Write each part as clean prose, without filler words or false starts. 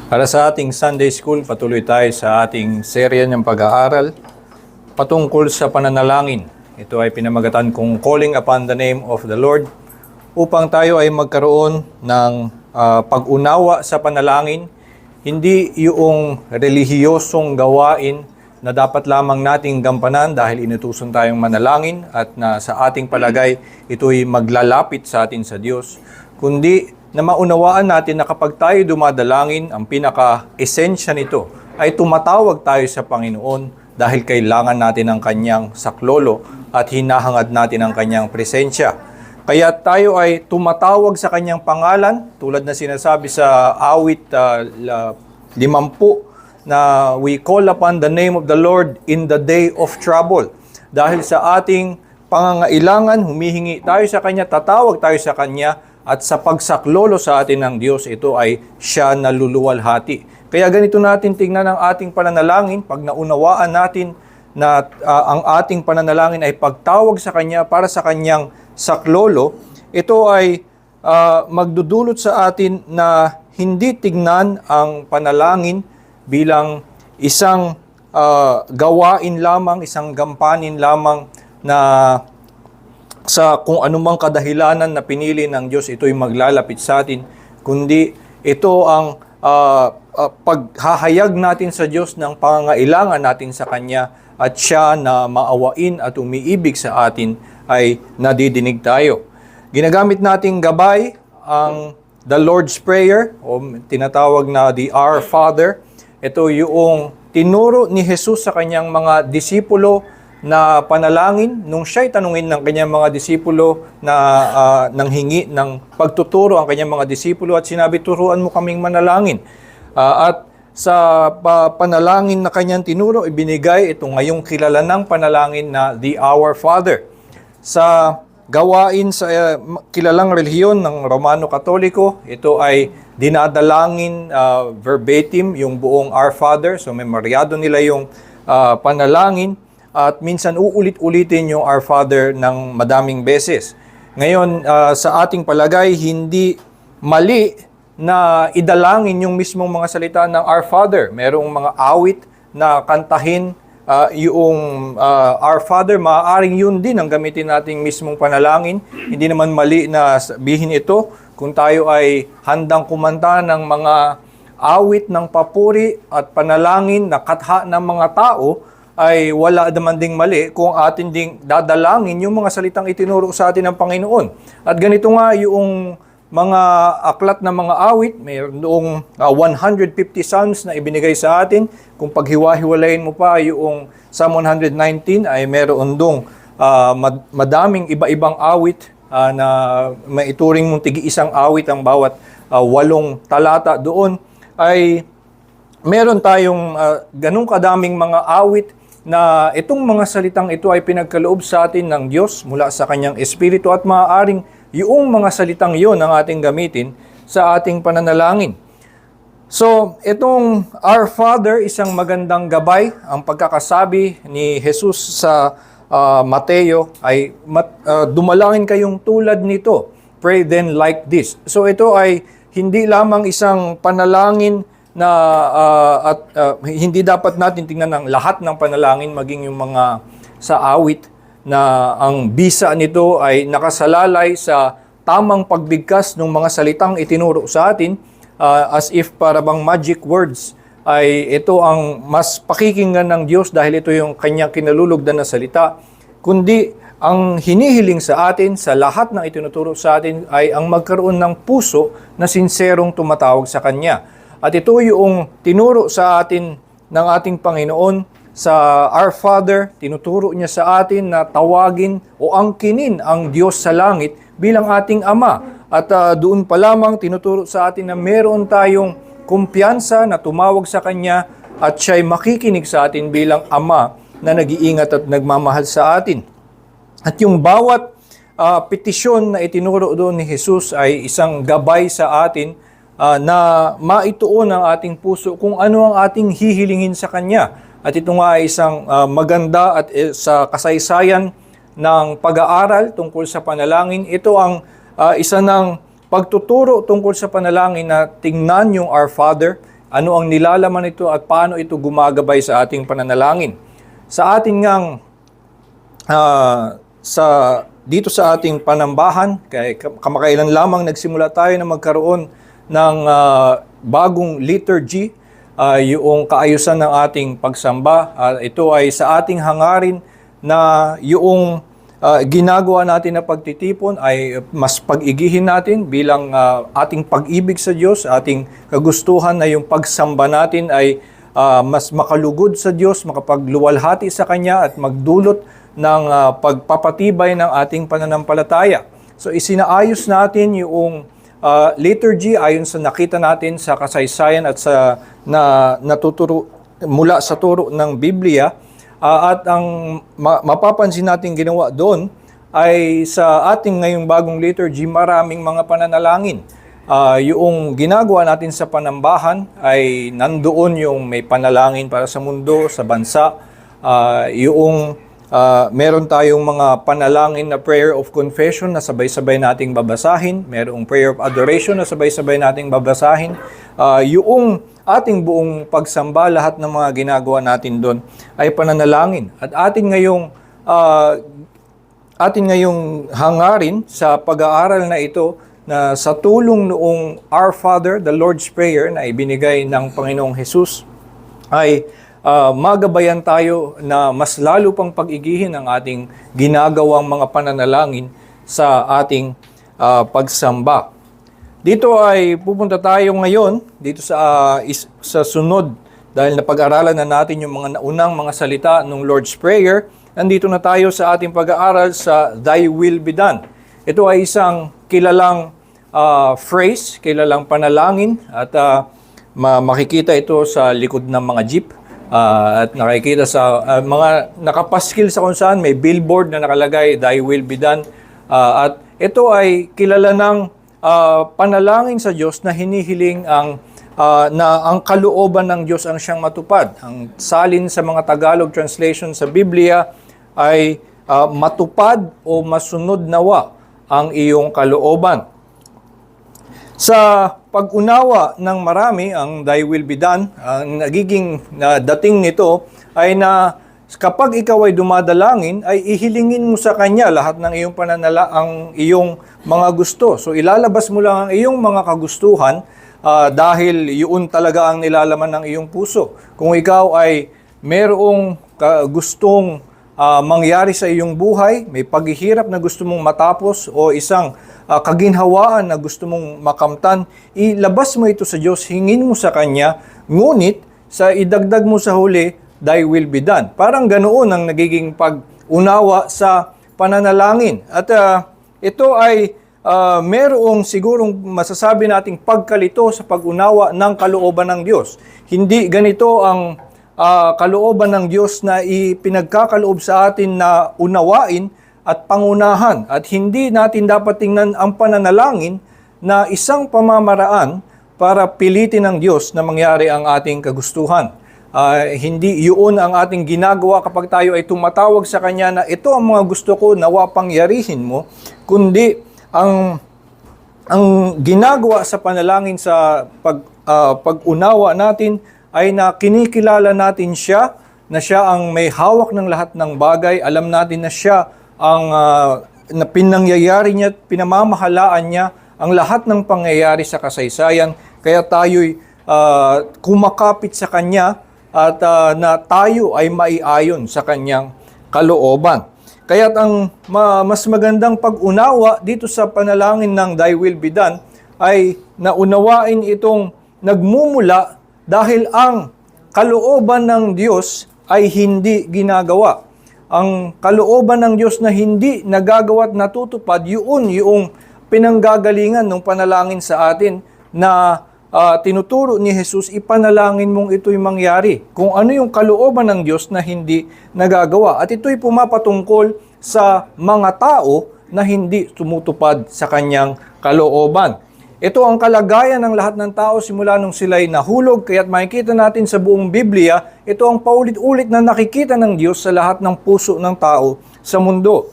Para sa ating Sunday School, patuloy tayo sa ating serye ng pag-aaral patungkol sa pananalangin. Ito ay pinamagatan kong Calling Upon the Name of the Lord upang tayo ay magkaroon ng pag-unawa sa panalangin, hindi yung relihiyosong gawain na dapat lamang nating gampanan dahil inutusan tayong manalangin at na sa ating palagay ito'y maglalapit sa atin sa Diyos, kundi na maunawaan natin na kapag tayo dumadalangin, ang pinaka-esensya nito ay tumatawag tayo sa Panginoon dahil kailangan natin ang Kanyang saklolo at hinahangad natin ang Kanyang presensya. Kaya tayo ay tumatawag sa Kanyang pangalan, tulad na sinasabi sa awit 50 na we call upon the name of the Lord in the day of trouble. Dahil sa ating pangangailangan, humihingi tayo sa Kanya, tatawag tayo sa Kanya, at sa pagsaklolo sa atin ng Diyos, ito ay siya na luluwalhati. Kaya ganito natin tingnan ang ating pananalangin pag naunawaan natin na ang ating pananalangin ay pagtawag sa Kanya para sa Kanyang saklolo. Ito ay magdudulot sa atin na hindi tignan ang panalangin bilang isang gawain lamang, isang gampanin lamang na sa kung anumang kadahilanan na pinili ng Diyos, ito'y maglalapit sa atin, kundi ito ang paghahayag natin sa Diyos ng pangangailangan natin sa Kanya at siya na maawain at umiibig sa atin ay nadidinig tayo. Ginagamit nating gabay ang the Lord's Prayer o tinatawag na the Our Father. Ito yung tinuro ni Jesus sa Kanyang mga disipulo na panalangin nung siya'y tanungin ng kanyang mga disipulo na nanghingi ng pagtuturo ang kanyang mga disipulo at sinabi, turuan mo kaming manalangin. At sa panalangin na kanyang tinuro, ibinigay ito ngayong kilala ng panalangin na the Our Father. Sa gawain sa kilalang relihiyon ng Romano Katoliko, ito ay dinadalangin verbatim yung buong Our Father. So memoryado nila yung panalangin. At minsan uulit-ulitin yung Our Father ng madaming beses. Ngayon, sa ating palagay, hindi mali na idalangin yung mismong mga salita ng Our Father. Merong mga awit na kantahin yung Our Father, maaaring yun din ang gamitin nating mismong panalangin. Hindi naman mali na sabihin ito kung tayo ay handang kumanta ng mga awit ng papuri at panalangin na katha ng mga tao, ay wala naman ding mali kung atin ding dadalangin yung mga salitang itinuro sa atin ng Panginoon. At ganito nga yung mga aklat na mga awit, mayroon doong 150 Psalms na ibinigay sa atin. Kung paghiwa-hiwalayin mo pa yung Psalm 119 ay mayroon doong madaming iba-ibang awit na maituring mong tigi-isang awit ang bawat 8 talata doon. Ay meron tayong ganung kadaming mga awit na itong mga salitang ito ay pinagkaloob sa atin ng Diyos mula sa Kanyang Espiritu at maaaring yung mga salitang iyon ang ating gamitin sa ating pananalangin. So, itong Our Father, isang magandang gabay. Ang pagkakasabi ni Jesus sa Mateo ay dumalangin kayong tulad nito. Pray then like this. So, ito ay hindi lamang isang panalangin na hindi dapat natin tingnan ang lahat ng panalangin, maging yung mga sa awit na ang bisa nito ay nakasalalay sa tamang pagbigkas ng mga salitang itinuro sa atin, as if para bang magic words ay ito ang mas pakikinggan ng Diyos dahil ito yung kanyang kinalulugdan na salita, kundi ang hinihiling sa atin sa lahat ng itinuturo sa atin ay ang magkaroon ng puso na sinserong tumatawag sa Kanya. At ito yung tinuro sa atin ng ating Panginoon sa Our Father. Tinuturo niya sa atin na tawagin o angkinin ang Diyos sa langit bilang ating Ama. At doon pa lamang tinuturo sa atin na meron tayong kumpiyansa na tumawag sa Kanya at siya'y makikinig sa atin bilang Ama na nag-iingat at nagmamahal sa atin. At yung bawat petisyon na itinuro doon ni Jesus ay isang gabay sa atin na maituon ang ating puso kung ano ang ating hihilingin sa Kanya. At ito nga ay isang maganda at sa kasaysayan ng pag-aaral tungkol sa panalangin. Ito ang isa ng pagtuturo tungkol sa panalangin na tingnan yung Our Father, ano ang nilalaman nito at paano ito gumagabay sa ating pananalangin. Sa ating ngang dito sa ating panambahan, kamakailan lamang nagsimula tayo na magkaroon ng bagong liturgy, yung kaayusan ng ating pagsamba. Ito ay sa ating hangarin na yung ginagawa natin na pagtitipon ay mas pag-igihin natin bilang ating pag-ibig sa Diyos, ating kagustuhan na yung pagsamba natin ay mas makalugod sa Diyos, makapagluwalhati sa Kanya at magdulot ng pagpapatibay ng ating pananampalataya. So isinaayos natin yung liturgy ayon sa nakita natin sa kasaysayan at sa natuturo mula sa turo ng Biblia. At ang mapapansin natin ginawa doon ay sa ating ngayong bagong liturgy, maraming mga pananalangin. Yung ginagawa natin sa panambahan ay nandoon yung may panalangin para sa mundo, sa bansa. Meron tayong mga panalangin na prayer of confession na sabay-sabay nating babasahin. Merong prayer of adoration na sabay-sabay nating babasahin. Yung ating buong pagsamba, lahat ng mga ginagawa natin doon ay pananalangin. At atin ngayong hangarin sa pag-aaral na ito na sa tulong noong Our Father, the Lord's Prayer na ibinigay ng Panginoong Jesus ay magabayan tayo na mas lalo pang pag-igihin ang ating ginagawang mga pananalangin sa ating pagsamba. Dito ay pupunta tayo ngayon dito sa sunod dahil napag-aralan na natin yung mga naunang mga salita ng Lord's Prayer. Nandito na tayo sa ating pag-aaral sa Thy Will Be Done. Ito ay isang kilalang phrase, kilalang panalangin at makikita ito sa likod ng mga jeep. At nakikita sa mga nakapaskil sa kung saan may billboard na nakalagay, Thy Will Be Done. At ito ay kilala ng panalangin sa Diyos na hinihiling na ang kalooban ng Diyos ang siyang matupad. Ang salin sa mga Tagalog translation sa Biblia ay matupad o masunod nawa ang iyong kalooban. Sa pag-unawa ng marami ang Thy Will Be Done, ang nagiging dating nito ay na kapag ikaw ay dumadalangin, ay ihilingin mo sa Kanya lahat ng iyong ang iyong mga gusto. So ilalabas mo lang ang iyong mga kagustuhan dahil yun talaga ang nilalaman ng iyong puso. Kung ikaw ay merong gustong mangyari sa iyong buhay, may paghihirap na gusto mong matapos o isang kaginhawaan na gusto mong makamtan, ilabas mo ito sa Diyos, hingin mo sa Kanya, ngunit sa idagdag mo sa huli, Thy Will Be Done. Parang ganoon ang nagiging pag-unawa sa pananalangin. At ito ay merong sigurong masasabi nating pagkalito sa pag-unawa ng kalooban ng Diyos. Hindi ganito ang kalooban ng Diyos na ipinagkakaloob sa atin na unawain at pangunahan. At hindi natin dapat tingnan ang pananalangin na isang pamamaraan para pilitin ng Diyos na mangyari ang ating kagustuhan. Hindi yun ang ating ginagawa kapag tayo ay tumatawag sa Kanya na ito ang mga gusto ko, nawa pangyarihin mo, kundi ang ginagawa sa panalangin sa pag-unawa natin ay na kinikilala natin siya, na siya ang may hawak ng lahat ng bagay. Alam natin na siya ang na pinangyayari niya at pinamamahalaan niya ang lahat ng pangyayari sa kasaysayan. Kaya tayo'y kumakapit sa Kanya at na tayo ay maiayon sa Kanyang kalooban. Kaya ang mas magandang pag-unawa dito sa panalangin ng Thy Will Be Done ay naunawain itong nagmumula dahil ang kalooban ng Diyos ay hindi ginagawa. Ang kalooban ng Diyos na hindi nagagawa at natutupad, yung pinanggagalingan ng panalangin sa atin na tinuturo ni Jesus, ipanalangin mong ito'y mangyari. Kung ano yung kalooban ng Diyos na hindi nagagawa. At ito'y pumapatungkol sa mga tao na hindi tumutupad sa kanyang kalooban. Ito ang kalagayan ng lahat ng tao simula nung sila'y nahulog, kaya't makikita natin sa buong Biblia, ito ang paulit-ulit na nakikita ng Diyos sa lahat ng puso ng tao sa mundo.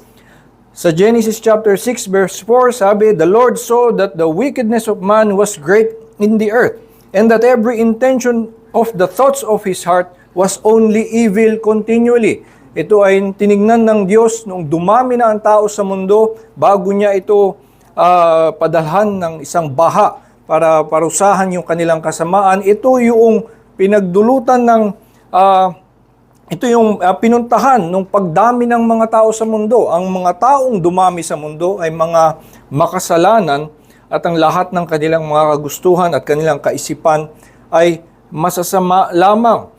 Sa Genesis chapter 6 verse 4, sabi, "The Lord saw that the wickedness of man was great in the earth, and that every intention of the thoughts of his heart was only evil continually." Ito ay tinignan ng Diyos nung dumami na ang tao sa mundo bago niya ito padalhan ng isang baha para parusahan yung kanilang kasamaan. Ito yung pinagdulutan ng pinuntahan ng pagdami ng mga tao sa mundo. Ang mga taong dumami sa mundo ay mga makasalanan at ang lahat ng kanilang mga kagustuhan at kanilang kaisipan ay masasama lamang.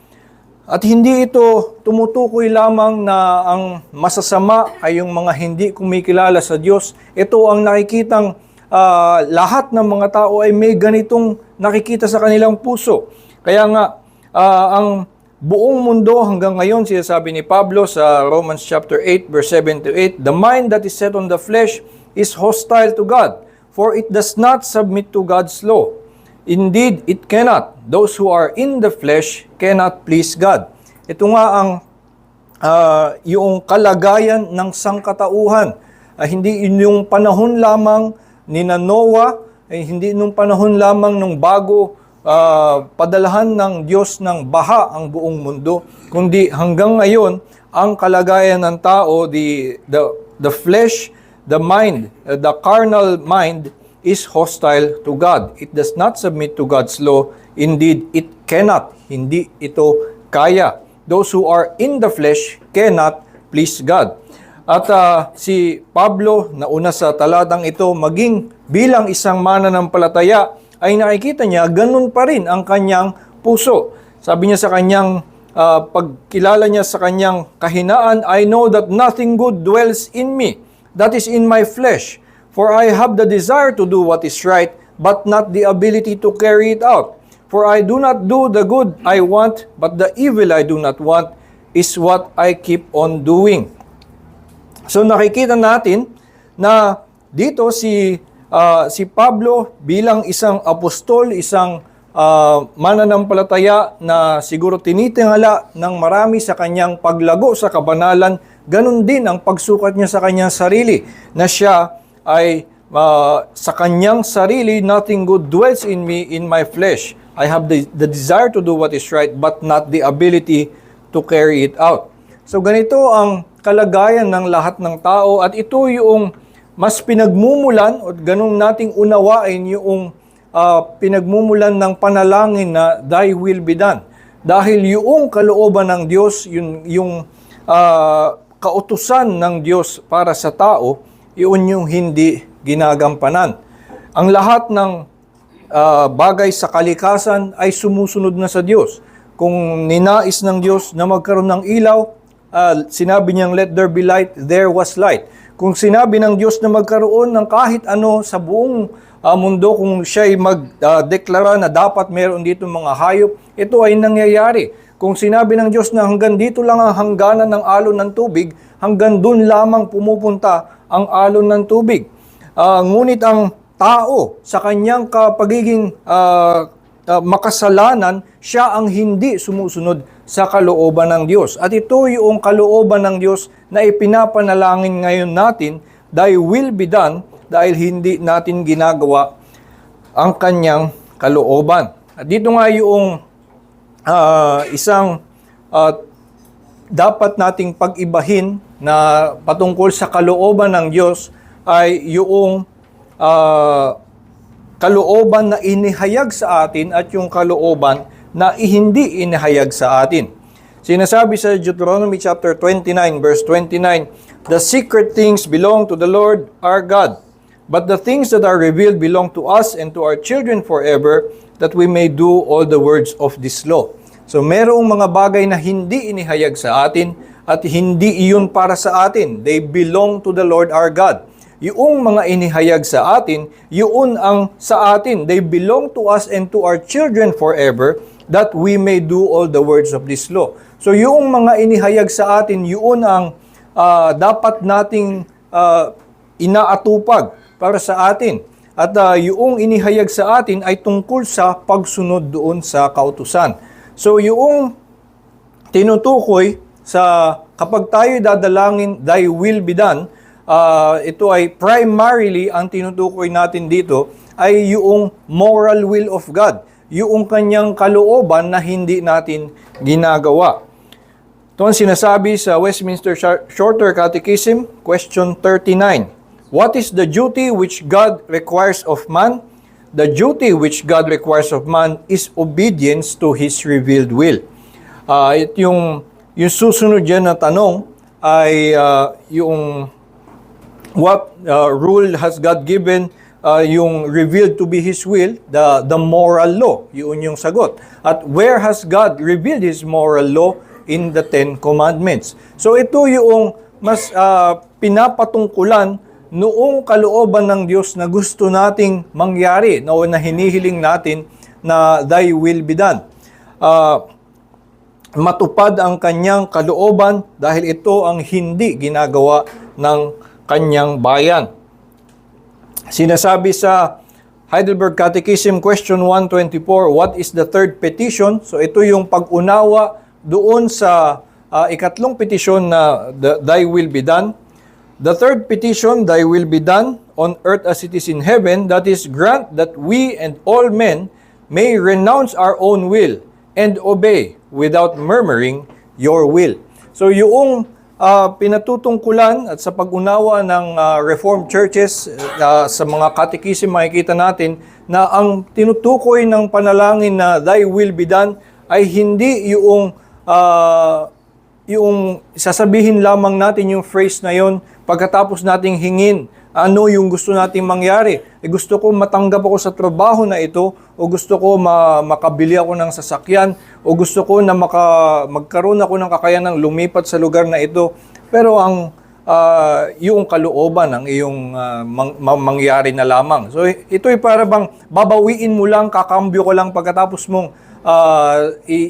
At hindi ito tumutukoy lamang na ang masasama ay yung mga hindi kumikilala sa Diyos. Ito ang nakikitang lahat ng mga tao ay may ganitong nakikita sa kanilang puso. Kaya nga, ang buong mundo hanggang ngayon, sinasabi ni Pablo sa Romans chapter 8, verse 7 to 8, "The mind that is set on the flesh is hostile to God, for it does not submit to God's law. Indeed, it cannot. Those who are in the flesh cannot please God." Ito nga ang yung kalagayan ng sangkatauhan. Hindi yung panahon lamang ni Noah, hindi nung panahon lamang nung bago padalahan ng Diyos ng baha ang buong mundo, kundi hanggang ngayon, ang kalagayan ng tao, the flesh, the mind, the carnal mind, is hostile to God. It does not submit to God's law. Indeed, it cannot. Hindi ito kaya. Those who are in the flesh cannot please God. At si Pablo, nauna sa talatang ito, maging bilang isang mananampalataya, ay nakikita niya, ganun pa rin ang kanyang puso. Sabi niya sa kanyang pagkilala niya sa kanyang kahinaan, "I know that nothing good dwells in me, that is in my flesh. For I have the desire to do what is right, but not the ability to carry it out. For I do not do the good I want, but the evil I do not want is what I keep on doing." So nakikita natin na dito si Pablo bilang isang apostol, isang mananampalataya na siguro tinitingala ng marami sa kanyang paglago sa kabanalan, ganun din ang pagsukat niya sa kanyang sarili, na siya ay sa kanyang sarili, "Nothing good dwells in me, in my flesh. I have the desire to do what is right, but not the ability to carry it out." So ganito ang kalagayan ng lahat ng tao, at ito yung mas pinagmumulan, o ganun nating unawain yung pinagmumulan ng panalangin na "Thy will be done." Dahil yung kalooban ng Diyos, yung kautusan ng Diyos para sa tao, yun yung hindi ginagampanan. Ang lahat ng bagay sa kalikasan ay sumusunod na sa Diyos. Kung ninais ng Diyos na magkaroon ng ilaw, sinabi niyang, "Let there be light," there was light. Kung sinabi ng Diyos na magkaroon ng kahit ano sa buong mundo, kung siya'y magdeklara na dapat meron dito mga hayop, ito ay nangyayari. Kung sinabi ng Diyos na hanggang dito lang ang hangganan ng alon ng tubig, hanggang dun lamang pumupunta ang alon ng tubig. Ngunit ang tao sa kanyang pagiging makasalanan, siya ang hindi sumusunod sa kalooban ng Diyos. At ito yung kalooban ng Diyos na ipinapanalangin ngayon natin, "Thy will be done," dahil hindi natin ginagawa ang kanyang kalooban. At dito nga yung isang dapat nating pag-ibahin na patungkol sa kalooban ng Diyos ay yung kalooban na inihayag sa atin at yung kalooban na hindi inihayag sa atin. Sinasabi sa Deuteronomy chapter 29 verse 29, "The secret things belong to the Lord our God, but the things that are revealed belong to us and to our children forever, that we may do all the words of this law." So merong mga bagay na hindi inihayag sa atin at hindi iyon para sa atin. They belong to the Lord our God. Yung mga inihayag sa atin, yun ang sa atin. They belong to us and to our children forever, that we may do all the words of this law. So yung mga inihayag sa atin, yun ang dapat nating inaatupag para sa atin. At yung inihayag sa atin ay tungkol sa pagsunod doon sa kautusan. So yung tinutukoy sa kapag tayo dadalangin, "Thy will be done," ito ay primarily, ang tinutukoy natin dito ay yung moral will of God, yung kanyang kalooban na hindi natin ginagawa. Ito ang sinasabi sa Westminster Shorter Catechism, question 39. What is the duty which God requires of man? The duty which God requires of man is obedience to His revealed will. Yung susunod dyan na tanong ay yung what rule has God given yung revealed to be His will, the moral law, yun yung sagot. At where has God revealed His moral law? In the Ten Commandments. So ito yung mas pinapatungkulan noong kalooban ng Diyos na gusto nating mangyari, na hinihiling natin na Thy will be done. Matupad ang kanyang kalooban dahil ito ang hindi ginagawa ng kanyang bayan. Sinasabi sa Heidelberg Catechism, question 124, what is the third petition? So ito yung pag-unawa doon sa ikatlong petisyon na Thy will be done. The third petition, Thy will be done on earth as it is in heaven, that is, grant that we and all men may renounce our own will and obey without murmuring your will. So yung pinatutungkulan at sa pag-unawa ng Reformed churches sa mga catechism, makikita natin na ang tinutukoy ng panalangin na Thy will be done ay hindi yung sasabihin lamang natin yung phrase na yon pagkatapos nating hingin ano yung gusto nating mangyari. Gusto ko matanggap ako sa trabaho na ito, o gusto ko makabili ako ng sasakyan, o gusto ko na magkaroon ako ng kakayanang lumipat sa lugar na ito. Pero ang yung kalooban ang iyong mangyari na lamang. So ito'y para bang babawiin mo lang, kakambyo ko lang pagkatapos mong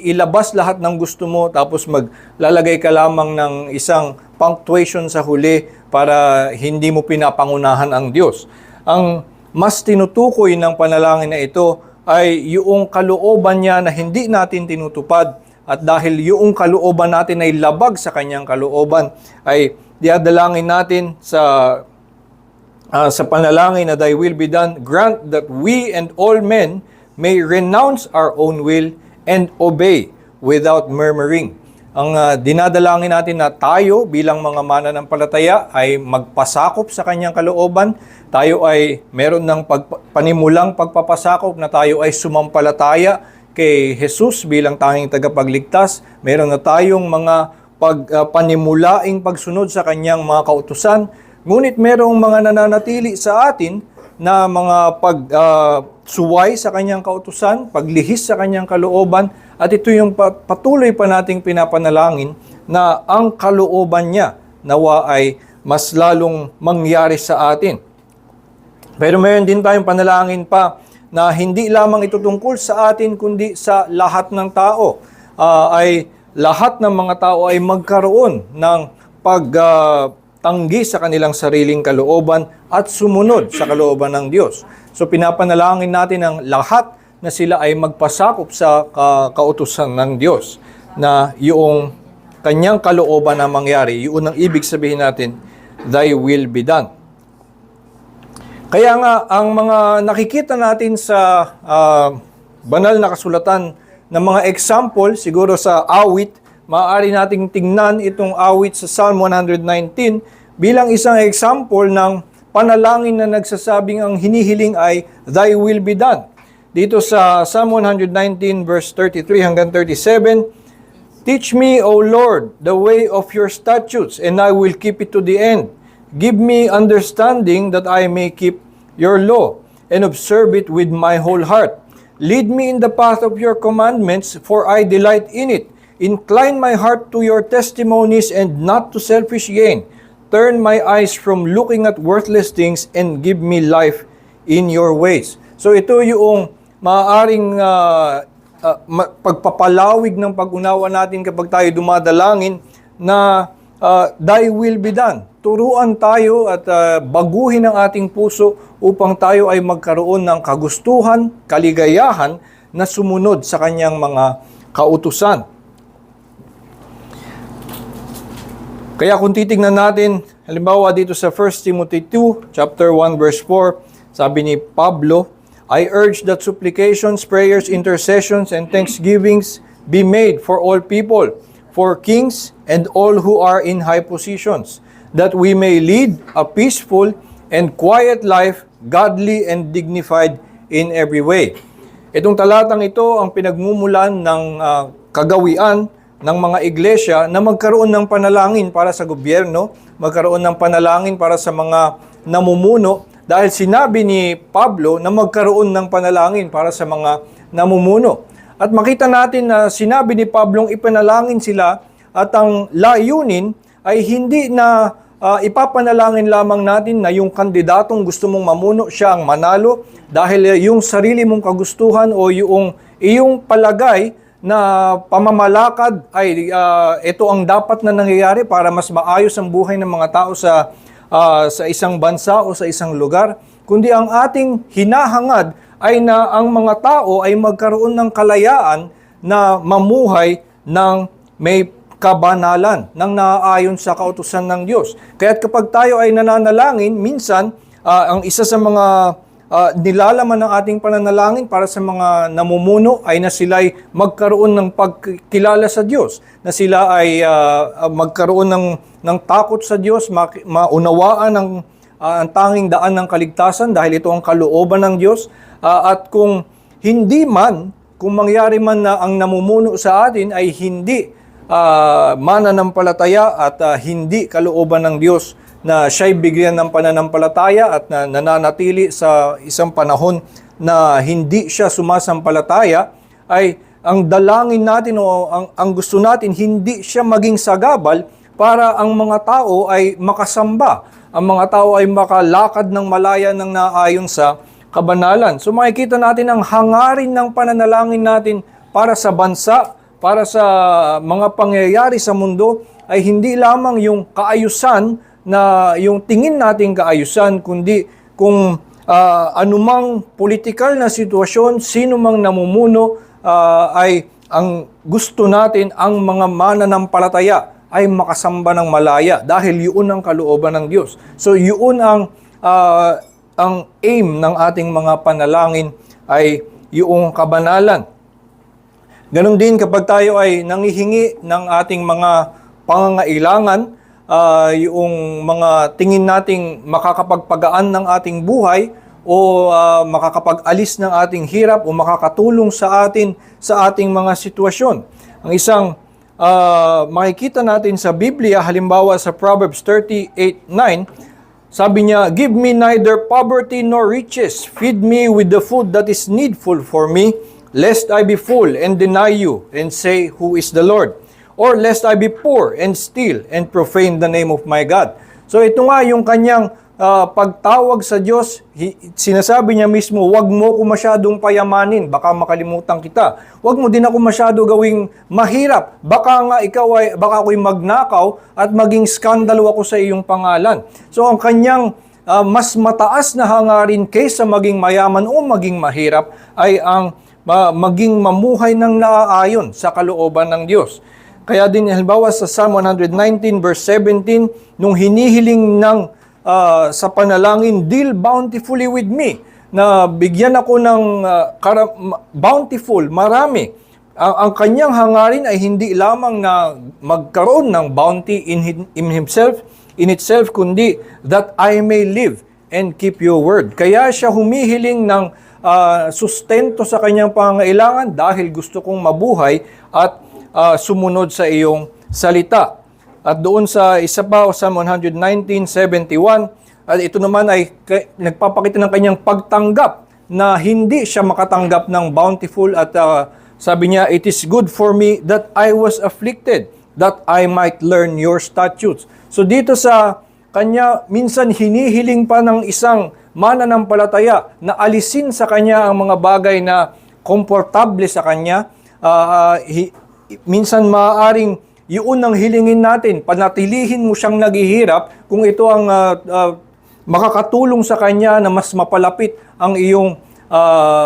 ilabas lahat ng gusto mo, tapos maglalagay ka lamang ng isang punctuation sa huli para hindi mo pinapangunahan ang Diyos. Ang mas tinutukoy ng panalangin na ito ay yung kalooban niya na hindi natin tinutupad, at dahil yung kalooban natin ay labag sa kanyang kalooban, ay diadalangin natin sa panalangin na Thy will be done, grant that we and all men may renounce our own will and obey without murmuring. Ang dinadalangin natin na tayo bilang mga mananampalataya ay magpasakop sa kanyang kalooban. Tayo ay meron ng panimulang pagpapasakop na tayo ay sumampalataya kay Jesus bilang tanging tagapagligtas. Meron na tayong mga panimulaing pagsunod sa kanyang mga kautusan. Ngunit merong mga nananatili sa atin na mga suway sa kanyang kautusan, paglihis sa kanyang kalooban, at ito yung patuloy pa nating pinapanalangin na ang kalooban niya nawa ay mas lalong mangyari sa atin. Pero mayroon din tayong panalangin pa na hindi lamang ito tungkol sa atin kundi sa lahat ng tao. Ay lahat ng mga tao ay magkaroon ng pagtanggi sa kanilang sariling kalooban at sumunod sa kalooban ng Diyos. So pinapanalangin natin ang lahat na sila ay magpasakop sa kautusan ng Diyos, na yung kanyang kalooban na mangyari. Yun ang ibig sabihin natin, Thy will be done. Kaya nga, ang mga nakikita natin sa banal na kasulatan ng mga example, siguro sa awit, maaari nating tingnan itong awit sa Psalm 119 bilang isang example ng panalangin na nagsasabing ang hinihiling ay, Thy will be done. Dito sa Psalm 119 verse 33 hanggang 37, Teach me, O Lord, the way of your statutes, and I will keep it to the end. Give me understanding that I may keep your law, and observe it with my whole heart. Lead me in the path of your commandments, for I delight in it. Incline my heart to your testimonies and not to selfish gain. Turn my eyes from looking at worthless things and give me life in your ways. So ito yung maaaring pagpapalawig ng pag-unawa natin kapag tayo dumadalangin na Thy will be done. Turuan tayo at baguhin ang ating puso upang tayo ay magkaroon ng kagustuhan, kaligayahan na sumunod sa kanyang mga kautusan. Kaya kung titignan natin, halimbawa dito sa 1 Timothy 2, chapter 1, verse 4, sabi ni Pablo, I urge that supplications, prayers, intercessions, and thanksgivings be made for all people, for kings and all who are in high positions, that we may lead a peaceful and quiet life, godly and dignified in every way. Itong talatang ito ang pinagmumulan ng kagawian ng mga iglesia na magkaroon ng panalangin para sa gobyerno, magkaroon ng panalangin para sa mga namumuno, dahil sinabi ni Pablo na magkaroon ng panalangin para sa mga namumuno. At makita natin na sinabi ni Pablong ipanalangin sila at ang layunin ay hindi na ipapanalangin lamang natin na yung kandidatong gusto mong mamuno siya ang manalo dahil yung sarili mong kagustuhan o yung iyong palagay na pamamalakad ay ito ang dapat na nangyayari para mas maayos ang buhay ng mga tao sa isang bansa o sa isang lugar, kundi ang ating hinahangad ay na ang mga tao ay magkaroon ng kalayaan na mamuhay ng may kabanalan, ng naaayon sa kautusan ng Diyos. Kaya't kapag tayo ay nananalangin, minsan ang isa sa mga nilalaman ng ating pananalangin para sa mga namumuno ay na sila ay magkaroon ng pagkilala sa Diyos, na sila ay magkaroon ng takot sa Diyos, maunawaan ang tanging daan ng kaligtasan dahil ito ang kalooban ng Diyos. At kung hindi man, kung mangyari man na ang namumuno sa atin ay hindi mananampalataya at hindi kalooban ng Diyos, na siya'y bigyan ng pananampalataya at na nananatili sa isang panahon na hindi siya sumasampalataya, ay ang dalangin natin o ang gusto natin hindi siya maging sagabal para ang mga tao ay makasamba, ang mga tao ay makalakad ng malaya ng naayon sa kabanalan. So makikita natin ang hangarin ng pananalangin natin para sa bansa, para sa mga pangyayari sa mundo ay hindi lamang yung kaayusan na yung tingin nating kaayusan, kundi kung anumang politikal na sitwasyon, sino mang namumuno, ay ang gusto natin ang mga mananampalataya ay makasamba ng malaya dahil yun ang kalooban ng Diyos. So yun ang aim ng ating mga panalangin ay yung kabanalan. Ganon din kapag tayo ay nangihingi ng ating mga pangangailangan, yung mga tingin nating makakapagpagaan ng ating buhay o makakapag-alis ng ating hirap o makakatulong sa atin sa ating mga sitwasyon. Ang isang makikita natin sa Biblia, halimbawa sa Proverbs 38:9, sabi niya, give me neither poverty nor riches, feed me with the food that is needful for me, lest I be full and deny you and say, who is the Lord? Or lest I be poor and steal and profane the name of my God. So ito nga yung kanyang pagtawag sa Diyos, sinasabi niya mismo, wag mo ko masyadong payamanin, baka makalimutan kita. Wag mo din ako masyado gawing mahirap, baka nga baka ako'y magnakaw at maging skandalo ako sa iyong pangalan. So ang kanyang mas mataas na hangarin kaysa maging mayaman o maging mahirap ay ang maging mamuhay ng naaayon sa kalooban ng Diyos. Kaya din, halimbawa sa Psalm 119 verse 17, nung hinihiling sa panalangin, deal bountifully with me, na bigyan ako ng bountiful, marami. Ang kanyang hangarin ay hindi lamang na magkaroon ng bounty in itself, kundi that I may live and keep your word. Kaya siya humihiling ng sustento sa kanyang pangangailangan dahil gusto kong mabuhay at sumunod sa iyong salita. At doon sa isa pa, Psalm 119:71, at ito naman ay nagpapakita ng kanyang pagtanggap na hindi siya makatanggap ng bountiful at sabi niya, it is good for me that I was afflicted, that I might learn your statutes. So dito sa kanya, minsan hinihiling pa ng isang mananampalataya na alisin sa kanya ang mga bagay na komportable sa kanya. Minsan maaaring yun ang hilingin natin, panatilihin mo siyang naghihirap kung ito ang makakatulong sa kanya na mas mapalapit ang iyong,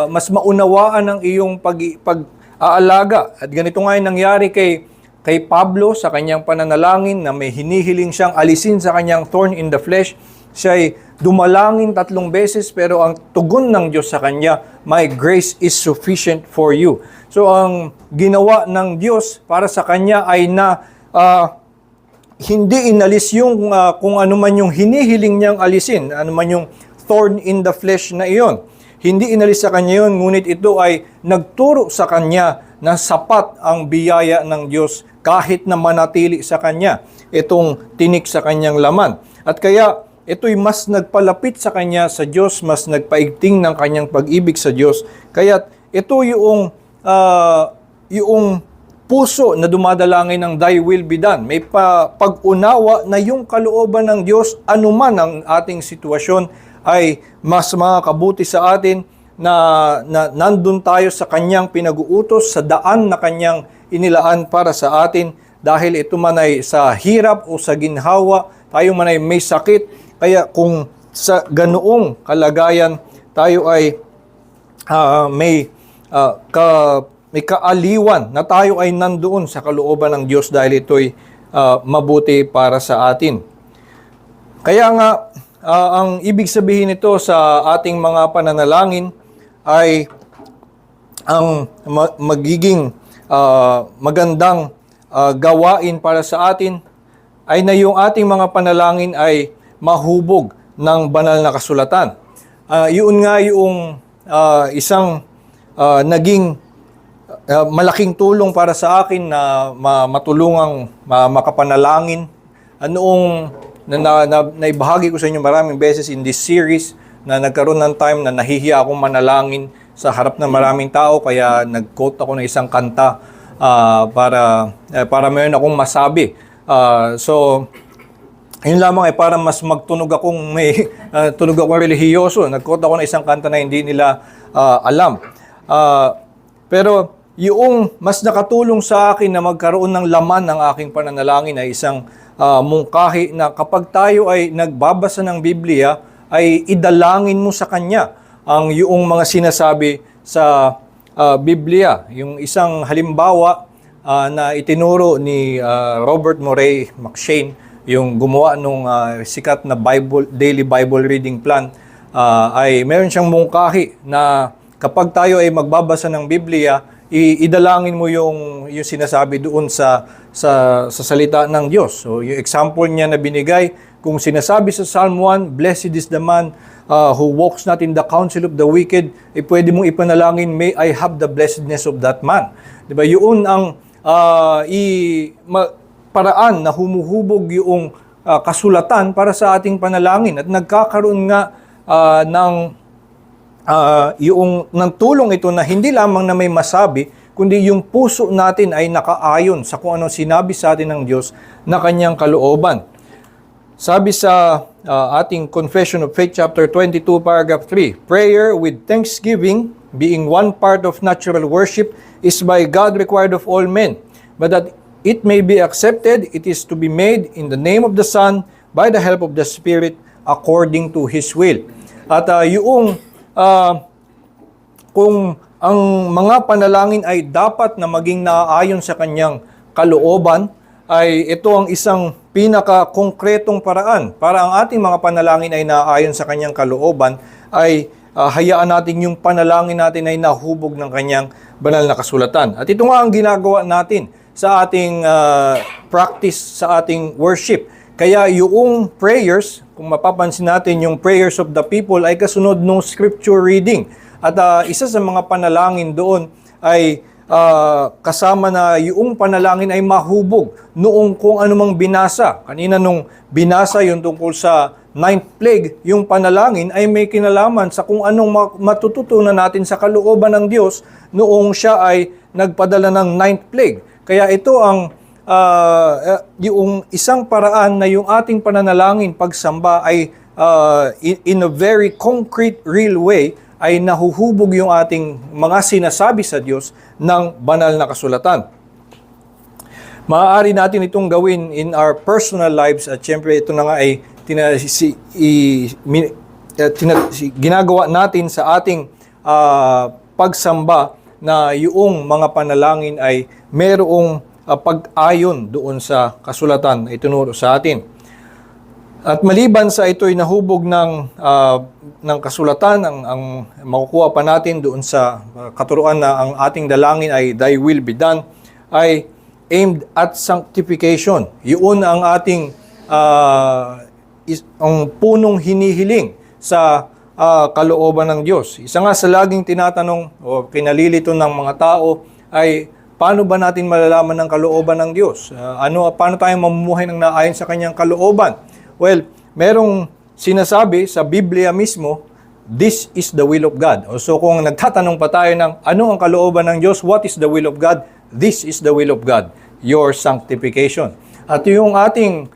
mas maunawaan ang iyong pag-aalaga. At ganito nga yung nangyari kay kay Pablo sa kanyang pananalangin na may hinihiling siyang alisin sa kanyang thorn in the flesh, siya ay dumalangin 3 beses pero ang tugon ng Diyos sa kanya, "My grace is sufficient for you." So ang ginawa ng Diyos para sa kanya ay na hindi inalis yung kung ano man yung hinihiling niyang alisin, ano man yung thorn in the flesh na iyon. Hindi inalis sa kanya yun, ngunit ito ay nagturo sa kanya na sapat ang biyaya ng Diyos kahit na manatili sa kanya itong tinik sa kanyang laman. At kaya ito'y mas nagpalapit sa kanya sa Diyos, mas nagpaigting ng kanyang pag-ibig sa Diyos. Kaya ito yung puso na dumadalangin ng "Thy will be done." May pag-unawa na yung kalooban ng Diyos, anuman ang ating sitwasyon, ay mas makakabuti sa atin na nandun tayo sa kanyang pinag-uutos, sa daan na kanyang inilaan para sa atin, dahil ito man ay sa hirap o sa ginhawa, tayo man ay may sakit. Kaya kung sa ganoong kalagayan tayo ay may kaaliwan na tayo ay nandoon sa kalooban ng Diyos dahil ito'y mabuti para sa atin. Kaya nga, ang ibig sabihin nito sa ating mga pananalangin ay ang magiging magandang gawain para sa atin ay na yung ating mga panalangin ay mahubog ng banal na kasulatan. Yun nga yung isang naging malaking tulong para sa akin na matulungang makapanalangin. Noong naibahagi ko sa inyo maraming beses in this series na nagkaroon ng time na nahihiya akong manalangin sa harap ng maraming tao, kaya nag-quote ako ng isang kanta para mayroon akong masabi. So, yun lamang ay para mas magtunog akong tunog akong relihiyoso. Nag-quote ako ng isang kanta na hindi nila alam. Pero yung mas nakatulong sa akin na magkaroon ng laman ng aking pananalangin ay isang mungkahi na kapag tayo ay nagbabasa ng Biblia, ay idalangin mo sa Kanya ang yung mga sinasabi sa Biblia. Yung isang halimbawa na itinuro ni Robert Murray McCheyne, yung gumawa nung sikat na daily Bible reading plan, ay meron siyang mungkahi na kapag tayo ay magbabasa ng Biblia, idalangin mo yung sinasabi doon sa salita ng Diyos. So, yung example niya na binigay, kung sinasabi sa Psalm 1, "Blessed is the man who walks not in the counsel of the wicked," pwede mong ipanalangin, "May I have the blessedness of that man." Diba? Yun ang paraan na humuhubog yung kasulatan para sa ating panalangin. At nagkakaroon nga ng tulong ito na hindi lamang na may masabi, kundi yung puso natin ay nakaayon sa kung ano sinabi sa atin ng Diyos na kanyang kalooban. Sabi sa ating Confession of Faith, chapter 22, paragraph 3, "Prayer with thanksgiving, being one part of natural worship, is by God required of all men. But that it may be accepted, it is to be made in the name of the Son, by the help of the Spirit, according to His will." At kung ang mga panalangin ay dapat na maging naaayon sa kanyang kalooban, ay ito ang isang pinaka-konkretong paraan para ang ating mga panalangin ay naaayon sa kanyang kalooban, ay hayaan natin yung panalangin natin ay nahubog ng kanyang banal na kasulatan. At ito nga ang ginagawa natin sa ating practice, sa ating worship. Kaya yung prayers, kung mapapansin natin, yung prayers of the people ay kasunod ng scripture reading. At isa sa mga panalangin doon ay kasama na yung panalangin ay mahubog noong kung anumang binasa. Kanina nung binasa yung tungkol sa 9th plague, yung panalangin ay may kinalaman sa kung anong matututunan natin sa kalooban ng Diyos noong siya ay nagpadala ng 9th plague. Kaya ito ang yung isang paraan na yung ating pananalangin pagsamba ay in a very concrete, real way, ay nahuhubog yung ating mga sinasabi sa Diyos ng banal na kasulatan. Maaari natin itong gawin in our personal lives, at syempre ito na nga ay ginagawa natin sa ating pagsamba, na yung mga panalangin ay merong pag-ayon doon sa kasulatan na itinuro sa atin. At maliban sa ito'y nahubog ng kasulatan, ang makukuha pa natin doon sa katuruan na ang ating dalangin ay Thy will be done, ay aimed at sanctification. Yun ang ating ang punong hinihiling sa kalooban ng Diyos. Isa nga sa laging tinatanong o kinalilito ng mga tao ay paano ba natin malalaman ng kalooban ng Diyos? Paano tayo mamumuhay ng naayon sa kanyang kalooban? Well, merong sinasabi sa Biblia mismo, this is the will of God. So kung nagtatanong pa tayo ng ano ang kalooban ng Diyos, what is the will of God? This is the will of God, your sanctification. At yung ating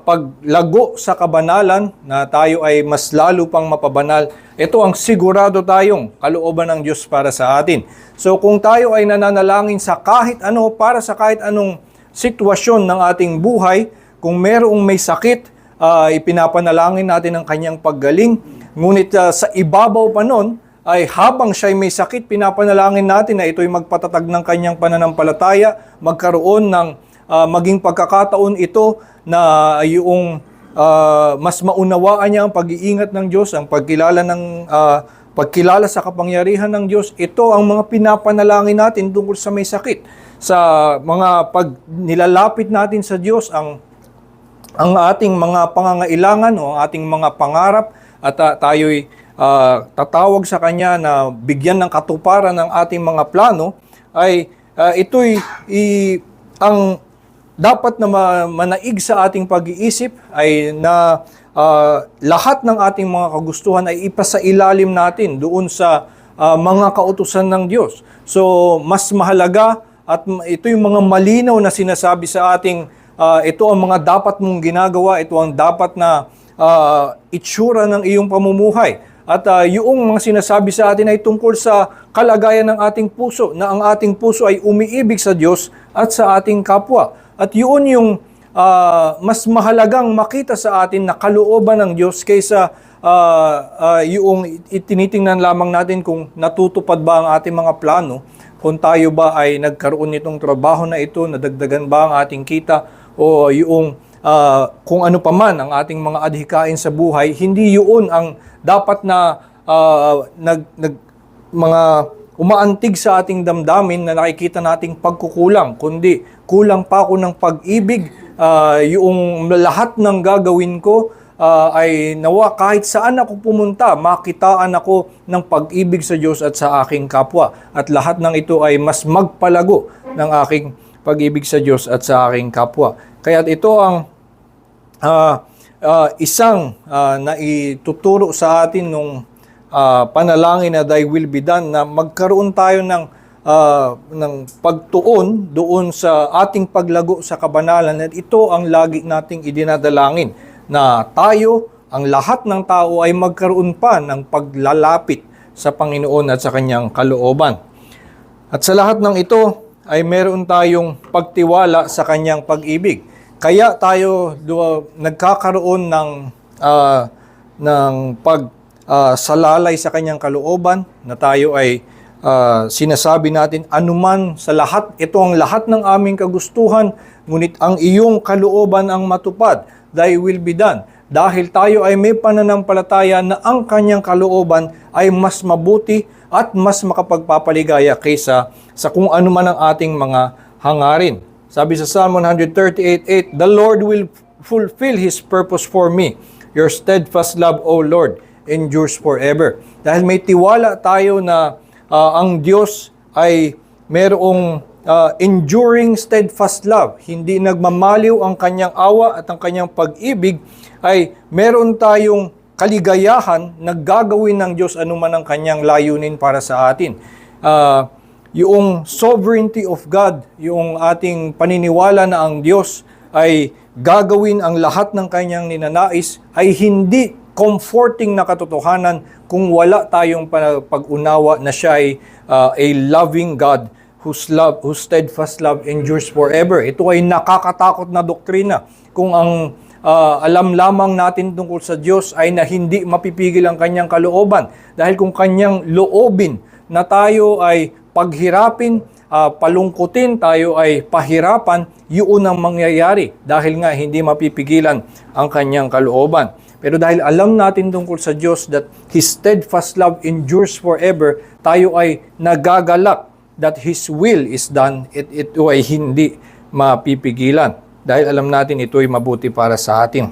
paglago sa kabanalan na tayo ay mas lalo pang mapabanal, ito ang sigurado tayong kalooban ng Diyos para sa atin. So kung tayo ay nananalangin sa kahit ano, para sa kahit anong sitwasyon ng ating buhay, kung merong may sakit, ipinapanalangin natin ang kanyang paggaling. Ngunit sa ibabaw pa nun, ay habang siya'y may sakit, pinapanalangin natin na ito'y magpatatag ng kanyang pananampalataya, magkaroon ng maging pagkakataon ito na yung mas maunawaan niya ang pag-iingat ng Diyos, ang pagkilala sa kapangyarihan ng Diyos. Ito ang mga pinapanalangin natin tungkol sa may sakit. Sa mga pag nilalapit natin sa Diyos, ang ating mga pangangailangan o ang ating mga pangarap at tayo'y tatawag sa Kanya na bigyan ng katuparan ng ating mga plano, ay ito'y ang dapat na manaig sa ating pag-iisip ay na lahat ng ating mga kagustuhan ay ipasailalim natin doon sa mga kautusan ng Diyos. So, mas mahalaga at ito yung mga malinaw na sinasabi sa ating ito ang mga dapat mong ginagawa, ito ang dapat na itsura ng iyong pamumuhay. At yung mga sinasabi sa atin ay tungkol sa kalagayan ng ating puso, na ang ating puso ay umiibig sa Diyos at sa ating kapwa. At yun yung mas mahalagang makita sa atin na kalooban ng Diyos kaysa yung tinitingnan lamang natin kung natutupad ba ang ating mga plano, kung tayo ba ay nagkaroon nitong trabaho na ito, nadagdagan ba ang ating kita, o yung kung ano pa man ang ating mga adhikain sa buhay. Hindi yun ang dapat na mga umaantig sa ating damdamin na nakikita nating pagkukulang, kundi kulang pa ako ng pag-ibig. Yung lahat ng gagawin ko ay nawa kahit saan ako pumunta, makitaan ako ng pag-ibig sa Diyos at sa aking kapwa. At lahat ng ito ay mas magpalago ng aking pag-ibig sa Diyos at sa aking kapwa. Kaya ito ang isang na ituturo sa atin nung panalangin na Thy will be done, na magkaroon tayo ng pagtuon doon sa ating paglago sa kabanalan. At ito ang lagi nating idinadalangin, na tayo, ang lahat ng tao ay magkaroon pa ng paglalapit sa Panginoon at sa Kanyang kalooban. At sa lahat ng ito ay meron tayong pagtiwala sa Kanyang pag-ibig. Kaya tayo nagkakaroon ng pagsalalay sa Kanyang kalooban, na tayo ay sinasabi natin, anuman sa lahat, ito ang lahat ng aming kagustuhan, ngunit ang iyong kalooban ang matupad, Thy will be done. Dahil tayo ay may pananampalataya na ang Kanyang kalooban ay mas mabuti at mas makapagpapaligaya kaysa sa kung ano man ang ating mga hangarin. Sabi sa Psalm 138:8, The Lord will fulfill His purpose for me. Your steadfast love, O Lord, endures forever. Dahil may tiwala tayo na ang Diyos ay merong enduring steadfast love. Hindi nagmamaliw ang Kanyang awa at ang Kanyang pag-ibig, ay meron tayong kaligayahan na gagawin ng Diyos anuman ang Kanyang layunin para sa atin. Yung sovereignty of God, yung ating paniniwala na ang Diyos ay gagawin ang lahat ng Kanyang ninanais, ay hindi comforting na katotohanan kung wala tayong pag-unawa na siya ay a loving God whose steadfast love endures forever. Ito ay nakakatakot na doktrina kung ang alam lamang natin tungkol sa Diyos ay na hindi mapipigil ang Kanyang kalooban. Dahil kung Kanyang loobin na tayo ay paghirapin palungkutin, tayo ay pahirapan, yun ang mangyayari dahil nga hindi mapipigilan ang kanyang kalooban. Pero dahil alam natin tungkol sa Diyos that His steadfast love endures forever, tayo ay nagagalak that His will is done, ito ay hindi mapipigilan. Dahil alam natin ito ay mabuti para sa atin.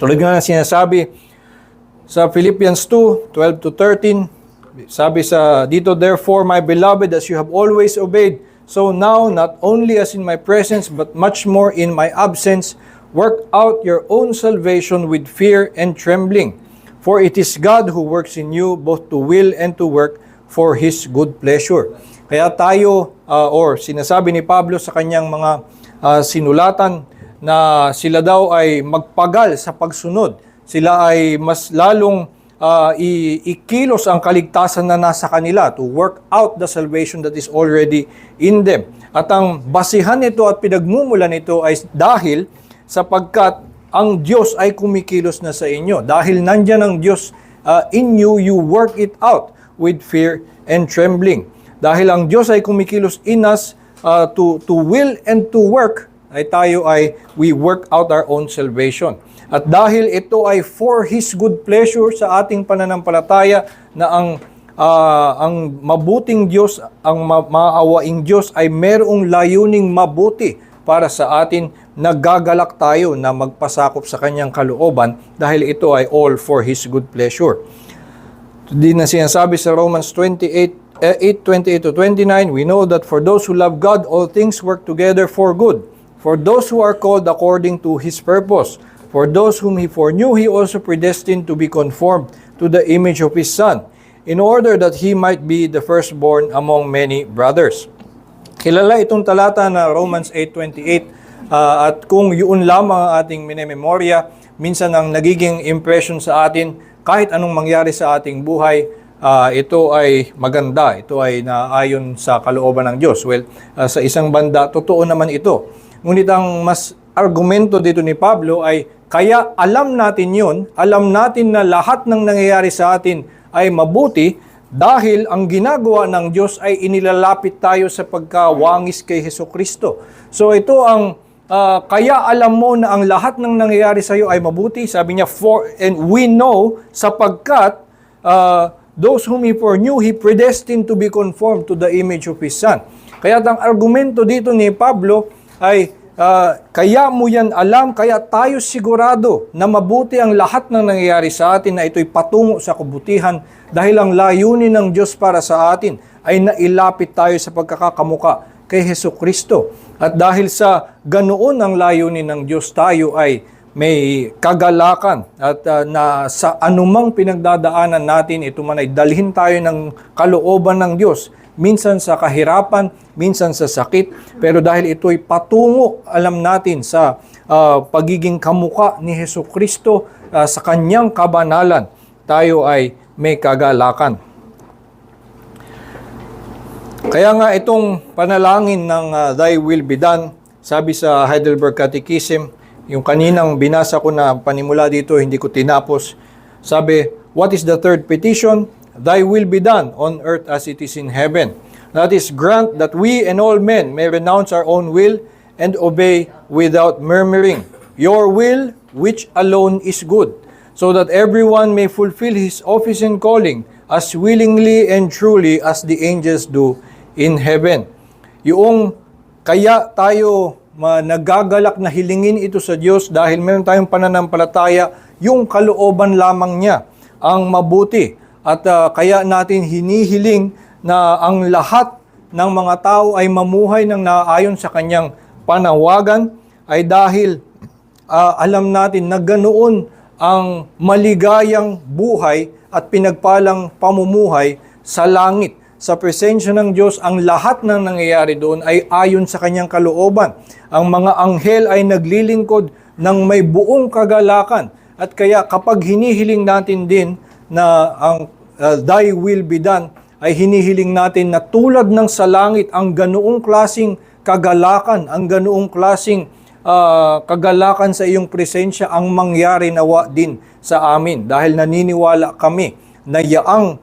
Tulad nga na sinasabi sa Philippians 2:12-13, sabi sa dito, therefore, my beloved, as you have always obeyed, so now, not only as in my presence, but much more in my absence, work out your own salvation with fear and trembling. For it is God who works in you both to will and to work for His good pleasure. Kaya tayo, or sinasabi ni Pablo sa kanyang mga sinulatan, na sila daw ay magpagal sa pagsunod. Sila ay mas lalong ikilos ang kaligtasan na nasa kanila to work out the salvation that is already in them. At ang basihan nito at pinagmumulan nito ay dahil sapagkat ang Diyos ay kumikilos na sa inyo. Dahil nandyan ang Diyos in you, you work it out with fear and trembling. Dahil ang Diyos ay kumikilos in us to will and to work, we work out our own salvation. At dahil ito ay for His good pleasure sa ating pananampalataya na ang mabuting Diyos, ang maawaing Diyos ay merong layuning mabuti para sa atin, nagagalak tayo na magpasakop sa kanyang kalooban dahil ito ay all for His good pleasure. Di na sinasabi sa Romans 8:28-29, we know that for those who love God, all things work together for good. For those who are called according to His purpose. For those whom He foreknew, He also predestined to be conformed to the image of His Son, in order that He might be the firstborn among many brothers. Kilala itong talata na Romans 8:28 at kung yun lamang ang ating minememorya, minsan ang nagiging impression sa atin, kahit anong mangyari sa ating buhay, ito ay maganda, ito ay naayon sa kalooban ng Diyos. Well, sa isang banda, totoo naman ito. Ngunit ang mas argumento dito ni Pablo ay, kaya alam natin yun, alam natin na lahat ng nangyayari sa atin ay mabuti, dahil ang ginagawa ng Diyos ay inilalapit tayo sa pagkawangis kay Hesukristo. So ito ang, kaya alam mo na ang lahat ng nangyayari sa iyo ay mabuti. Sabi niya, and we know, sapagkat those whom He foreknew, He predestined to be conformed to the image of His Son. Kaya ang argumento dito ni Pablo ay, kaya mo yan alam, kaya tayo sigurado na mabuti ang lahat ng nangyayari sa atin, na ito'y patungo sa kabutihan dahil ang layunin ng Diyos para sa atin ay nailapit tayo sa pagkakakamuka kay Hesukristo. At dahil sa ganoon ang layunin ng Diyos, tayo ay may kagalakan at na sa anumang pinagdadaanan natin, ito man ay dalhin tayo ng kalooban ng Diyos. Minsan sa kahirapan, minsan sa sakit, pero dahil ito'y patungo, alam natin, sa pagiging kamuka ni Hesukristo, sa kanyang kabanalan, tayo ay may kagalakan. Kaya nga itong panalangin ng Thy will be done, sabi sa Heidelberg Catechism, yung kaninang binasa ko na panimula dito, hindi ko tinapos, sabi, what is the third petition? Thy will be done on earth as it is in heaven. That is, grant that we and all men may renounce our own will and obey without murmuring your will, which alone is good, so that everyone may fulfill his office and calling as willingly and truly as the angels do in heaven. Yung kaya tayo nagagalak na hilingin ito sa Diyos dahil meron tayong pananampalataya, yung kalooban lamang niya ang mabuti. At kaya natin hinihiling na ang lahat ng mga tao ay mamuhay ng naayon sa kanyang panawagan ay dahil alam natin na ganoon ang maligayang buhay at pinagpalang pamumuhay sa langit. Sa presensya ng Diyos, ang lahat ng nangyayari doon ay ayon sa kanyang kalooban. Ang mga anghel ay naglilingkod ng may buong kagalakan. At kaya kapag hinihiling natin din na ang Thy will be done, ay hinihiling natin na tulad ng sa langit, ang ganoong klasing kagalakan, ang ganoong klasing kagalakan sa iyong presensya ang mangyari nawa din sa amin. Dahil naniniwala kami na yaang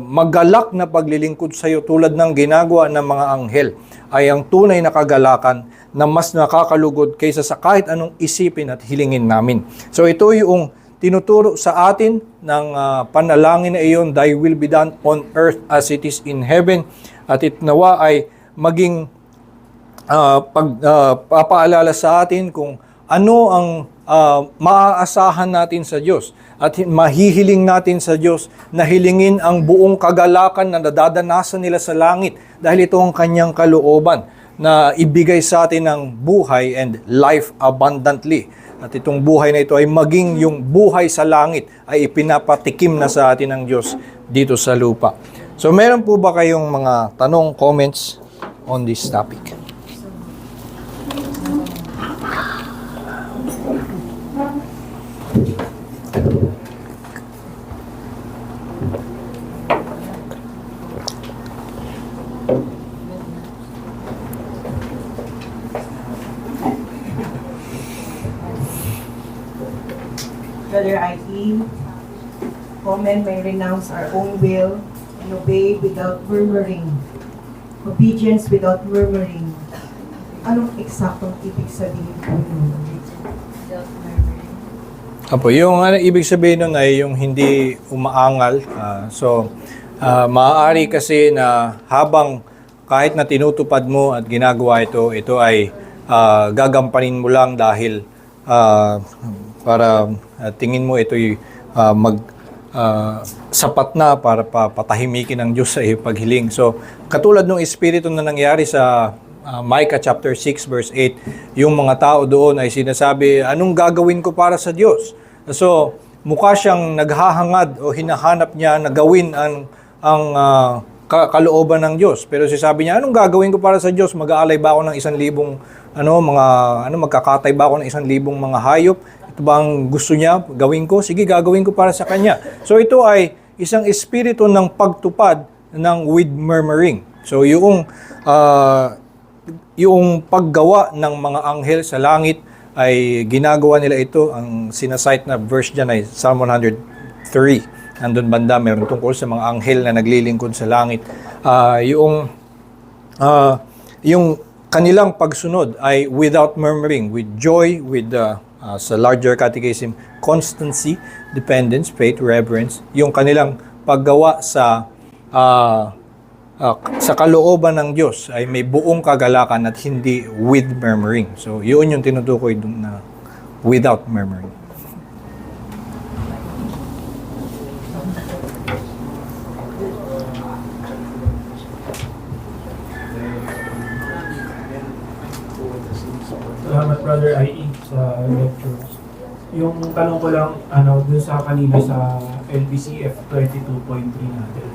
magalak na paglilingkod sa iyo tulad ng ginagawa ng mga anghel ay ang tunay na kagalakan na mas nakakalugod kaysa sa kahit anong isipin at hilingin namin. So ito yung tinuturo sa atin ng panalangin na iyon, thy will be done on earth as it is in heaven. At nawa ay maging papaalala sa atin kung ano ang maaasahan natin sa Diyos at mahihiling natin sa Diyos na hilingin ang buong kagalakan na nadadanasan nila sa langit dahil ito ang kanyang kalooban na ibigay sa atin ng buhay and life abundantly. At itong buhay na ito ay maging yung buhay sa langit ay ipinapatikim na sa atin ng Diyos dito sa lupa. So meron po ba kayong mga tanong, comments on this topic? Brother I.E., comment, may renounce our own will and obey without murmuring. Obedience without murmuring. Anong eksaktong ibig sabihin po yun? Apo, yung ibig sabihin nun ay yung hindi umaangal. Maaari kasi na habang kahit na tinutupad mo at ginagawa ito ay gagampanin mo lang dahil para tingin mo ito'y sapat na para patahimikin ng Diyos sa iyong paghiling. So, katulad ng espiritu na nangyari sa Micah chapter 6 verse 8, yung mga tao doon ay sinasabi, anong gagawin ko para sa Diyos? So, mukha siyang naghahangad o hinahanap niya na gawin ang kalooban ng Diyos. Pero sabi niya, anong gagawin ko para sa Diyos? Mag-aalay ba ako ng 1,000 magkakatay ba ako ng 1,000 mga hayop? Ito ba ang gusto niya gawin ko? Sige, gagawin ko para sa kanya. So ito ay isang espiritu ng pagtupad ng with murmuring. So yung paggawa ng mga anghel sa langit ay ginagawa nila ito. Ang sinasite na verse dyan ay Psalm 103. Nandun banda, meron tungkol sa mga anghel na naglilingkod sa langit. Yung kanilang pagsunod ay without murmuring, with joy, with sa larger catechism, constancy, dependence, faith, reverence, yung kanilang paggawa sa kalooban ng Diyos ay may buong kagalakan at hindi with murmuring. So, yun yung tinutukoy dun na without murmuring. Salamat, Brother I.E. sa lectures. Yung tanong ko lang, dun sa kanina sa LBCF 22.3 natin,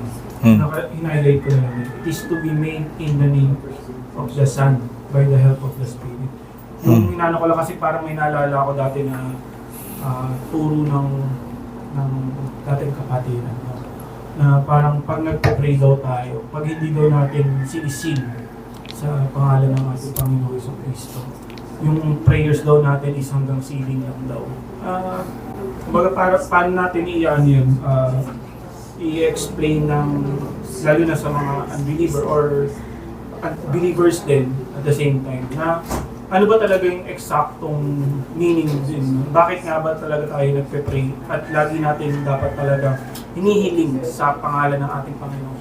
in-highlight ko na lang, it is to be made in the name of the Son by the help of the Spirit. Yung inano ko lang kasi parang may naalala ako dati na turo ng dating kapatiran. Na parang pag nagpa-pray daw tayo, pag hindi daw natin sinisil sa pangalan ng ating Panginoon Jesucristo, yung prayers daw natin is hanggang ceiling lang daw. Kumbaga paano natin yun, i-explain ng, lalo na sa mga unbeliever or believers din at the same time, na ano ba talaga yung eksaktong meaning din? Bakit nga ba talaga tayo nagpe-pray at lagi natin dapat talaga hinihiling sa pangalan ng ating Panginoon?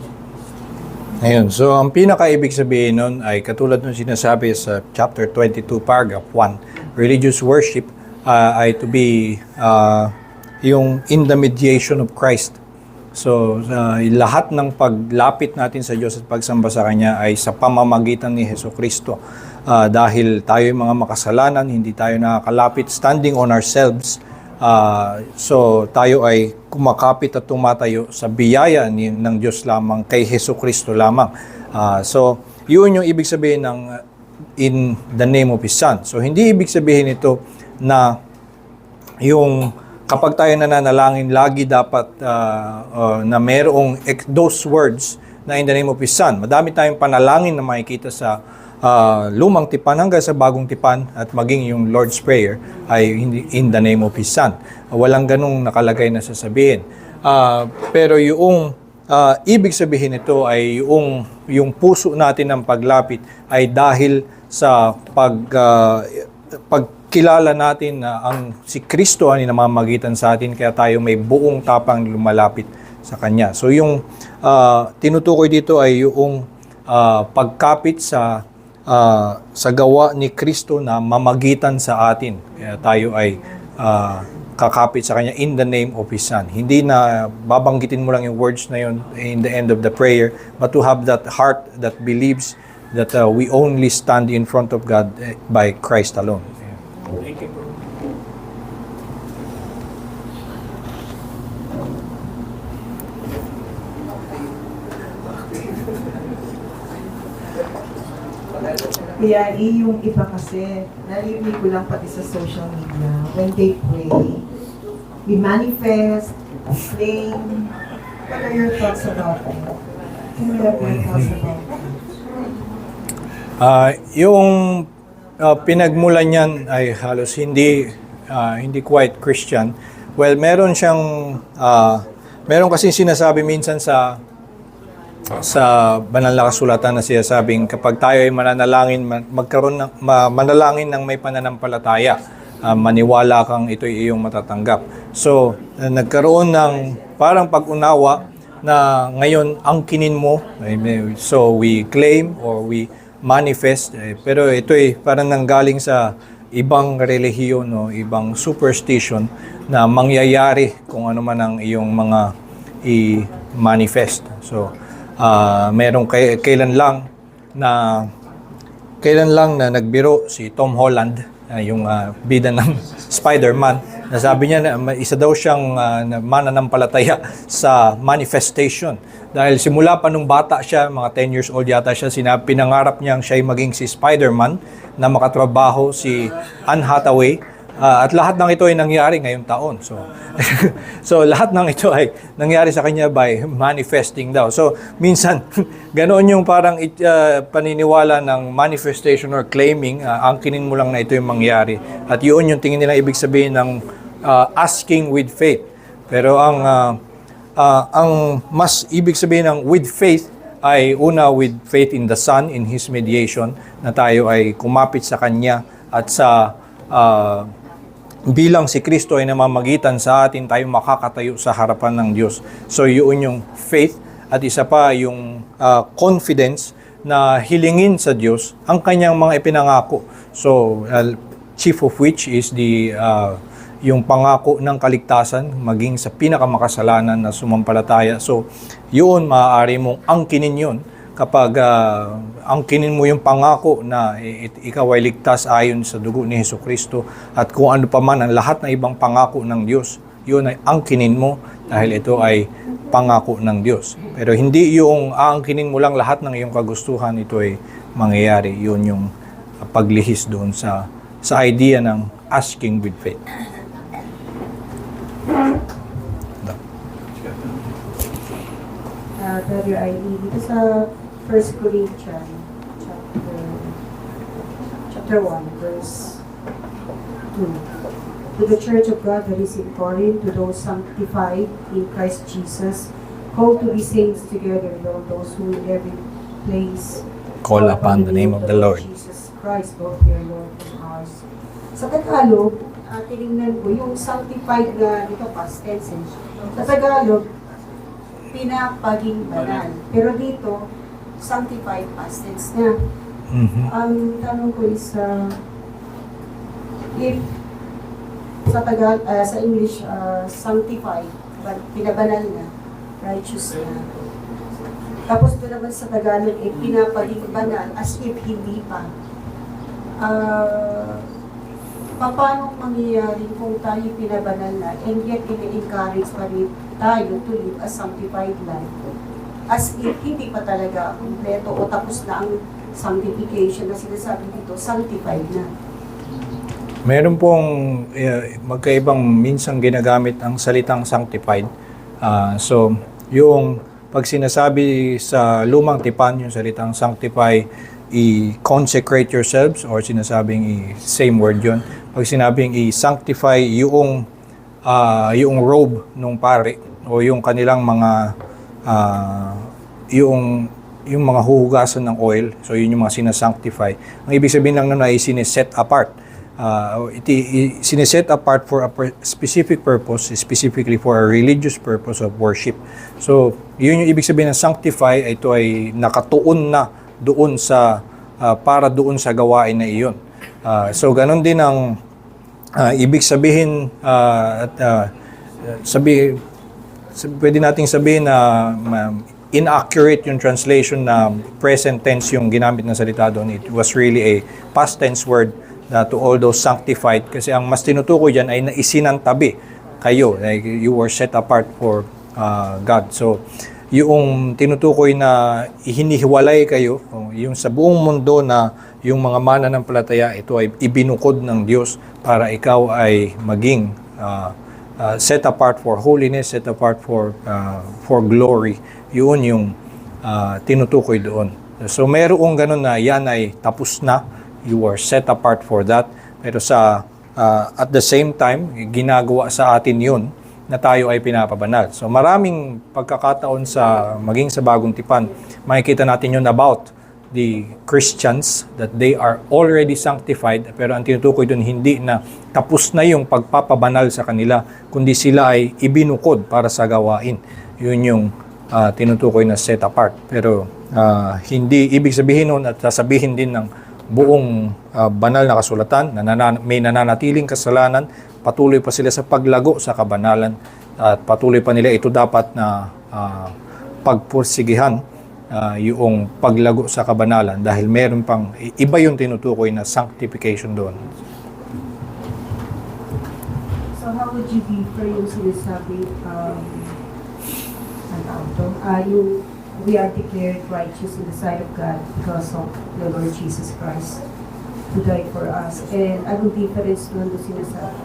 Ayun, so ang pinaka-ibig sabihin nun ay katulad ng sinasabi sa chapter 22, paragraph 1, religious worship ay to be yung in the mediation of Christ. So, lahat ng paglapit natin sa Diyos at pagsamba sa Kanya ay sa pamamagitan ni Jesucristo. Dahil tayo yung mga makasalanan, hindi tayo nakakalapit standing on ourselves. So tayo ay kumakapit at tumatayo sa biyaya ng Diyos lamang, kay Jesucristo lamang. So yun yung ibig sabihin ng in the name of His Son. So hindi ibig sabihin ito na yung kapag tayo nananalangin lagi dapat na merong those words na in the name of His Son. Madami tayong panalangin na makikita sa lumang tipan hanggang sa bagong tipan at maging yung Lord's Prayer ay in the name of His Son. Walang ganung nakalagay na sasabihin. Pero yung ibig sabihin nito ay yung puso natin ng paglapit ay dahil sa pagkilala natin na si Kristo ang namamagitan sa atin, kaya tayo may buong tapang lumalapit sa Kanya. So yung tinutukoy dito ay yung pagkapit sa gawa ni Kristo na mamagitan sa atin. Kaya tayo ay kakapit sa Kanya in the name of His Son. Hindi na babanggitin mo lang yung words na yun in the end of the prayer, but to have that heart that believes that we only stand in front of God by Christ alone. Thank you, bro. Kaya yung iba kasi, narinig ko lang pati sa social media, when they pray, we manifest, we claim. What are your thoughts about it? Can you have your thoughts about it? Yung pinagmulan niyan ay halos hindi quite Christian. Well, meron kasi sinasabi minsan sa banal na kasulatan na sinasabing kapag tayo ay mananalangin, manalangin ng may pananampalataya, maniwala kang ito'y iyong matatanggap. So, nagkaroon ng parang pag-unawa na ngayon angkinin mo. So, we claim or we manifest. Pero ito'y parang nanggaling sa ibang relihiyon o ibang superstition na mangyayari kung ano man ang iyong mga i-manifest. So, merong kailan lang na nagbiro si Tom Holland, yung bida ng Spider-Man, na sabi niya na isa daw siyang mananampalataya sa manifestation. Dahil simula pa nung bata siya, mga 10 years old yata siya, pinangarap niyang siya'y maging si Spider-Man na makatrabaho si Anne Hathaway. At lahat ng ito ay nangyari ngayong taon. So, so lahat ng ito ay nangyari sa kanya by manifesting daw. So, minsan, ganoon yung parang paniniwala ng manifestation or claiming, angkinin mo lang na ito yung mangyari. At yun yung tingin nila ibig sabihin ng asking with faith. Pero ang mas ibig sabihin ng with faith ay una with faith in the Son, in His mediation, na tayo ay kumapit sa Kanya at sa bilang si Kristo ay namamagitan sa atin, tayo makakatayo sa harapan ng Diyos. So yun yung faith, at isa pa yung confidence na hilingin sa Diyos ang kanyang mga ipinangako. So chief of which is yung pangako ng kaligtasan maging sa pinakamakasalanan na sumampalataya. So yun, maaari mong angkinin yun kapag angkinin mo yung pangako na ikaw ay ligtas ayon sa dugo ni Hesukristo, at kung ano pa man ang lahat na ibang pangako ng Diyos, yun ay angkinin mo dahil ito ay pangako ng Diyos. Pero hindi yung aangkinin mo lang lahat ng iyong kagustuhan, ito ay mangyayari. Yun yung paglihis doon sa idea ng asking with faith. Brother Aileen, dito sa 1 Corinthians chapter 1, verse 2. To the church of God that is in Corinth, to those sanctified in Christ Jesus, called to be saints together, those who in every place Call upon the name of the Lord. Jesus Christ, both their Lord and ours. Sa Tagalog, tinignan ko yung sanctified na dito past tense. Sa Tagalog, pinapaging banal. Pero dito, sanctified past tense na. Ang tanong ko is, if sa English, sanctified, pinabanal na, righteous na. Tapos ito naman sa Tagalog, pinapaging banal as if hindi pa. Paano mangyayari kung tayo pinabanal na and yet ini-encourage pa rin tayo to live a sanctified life? As if hindi pa talaga kompleto o tapos na ang sanctification na sinasabi dito, sanctified na. Meron pong magkaibang minsang ginagamit ang salitang sanctified. So, yung pag sinasabi sa lumang tipan, yung salitang sanctify, i-consecrate yourselves, or sinasabing same word yun. Pag sinabing i-sanctify yung robe nung pare o yung kanilang mga yung mga huhugasan ng oil, so yun yung mga sinasanctify. Ang ibig sabihin lang nun ay siniset apart. Siniset apart for a specific purpose, specifically for a religious purpose of worship. So, yun yung ibig sabihin ng sanctify, ito ay nakatuon na doon sa, para doon sa gawain na iyon. So, ganun din ang ibig sabihin, pwede nating sabihin na inaccurate yung translation na present tense yung ginamit na salita doon. It was really a past tense word to all those sanctified, kasi ang mas tinutukoy dyan ay naisinantabi kayo. Like, you were set apart for God. So, yung tinutukoy na hinihiwalay kayo, yung sa buong mundo na yung mga mananampalataya, ito ay ibinukod ng Diyos para ikaw ay maging set apart for holiness, set apart for glory. Yun yung tinutukoy doon. So mayroong ganun na yan ay tapos na, you are set apart for that. Pero at the same time, ginagawa sa atin yun na tayo ay pinapabanal. So maraming pagkakataon maging sa Bagong Tipan, makikita natin yun about the Christians, that they are already sanctified, pero ang tinutukoy doon hindi na tapos na yung pagpapabanal sa kanila, kundi sila ay ibinukod para sa gawain. Yun yung tinutukoy na set apart. Pero hindi ibig sabihin nun at sasabihin din ng buong banal na kasulatan na may nananatiling kasalanan, patuloy pa sila sa paglago sa kabanalan at patuloy pa nila ito dapat na pagpursigihan yung paglago sa kabanalan dahil meron pang iba yung tinutukoy na sanctification doon. So how would you differ yung sinasabi, we are declared righteous in the sight of God because of the Lord Jesus Christ who died for us. And anong difference nun doon sinasabi?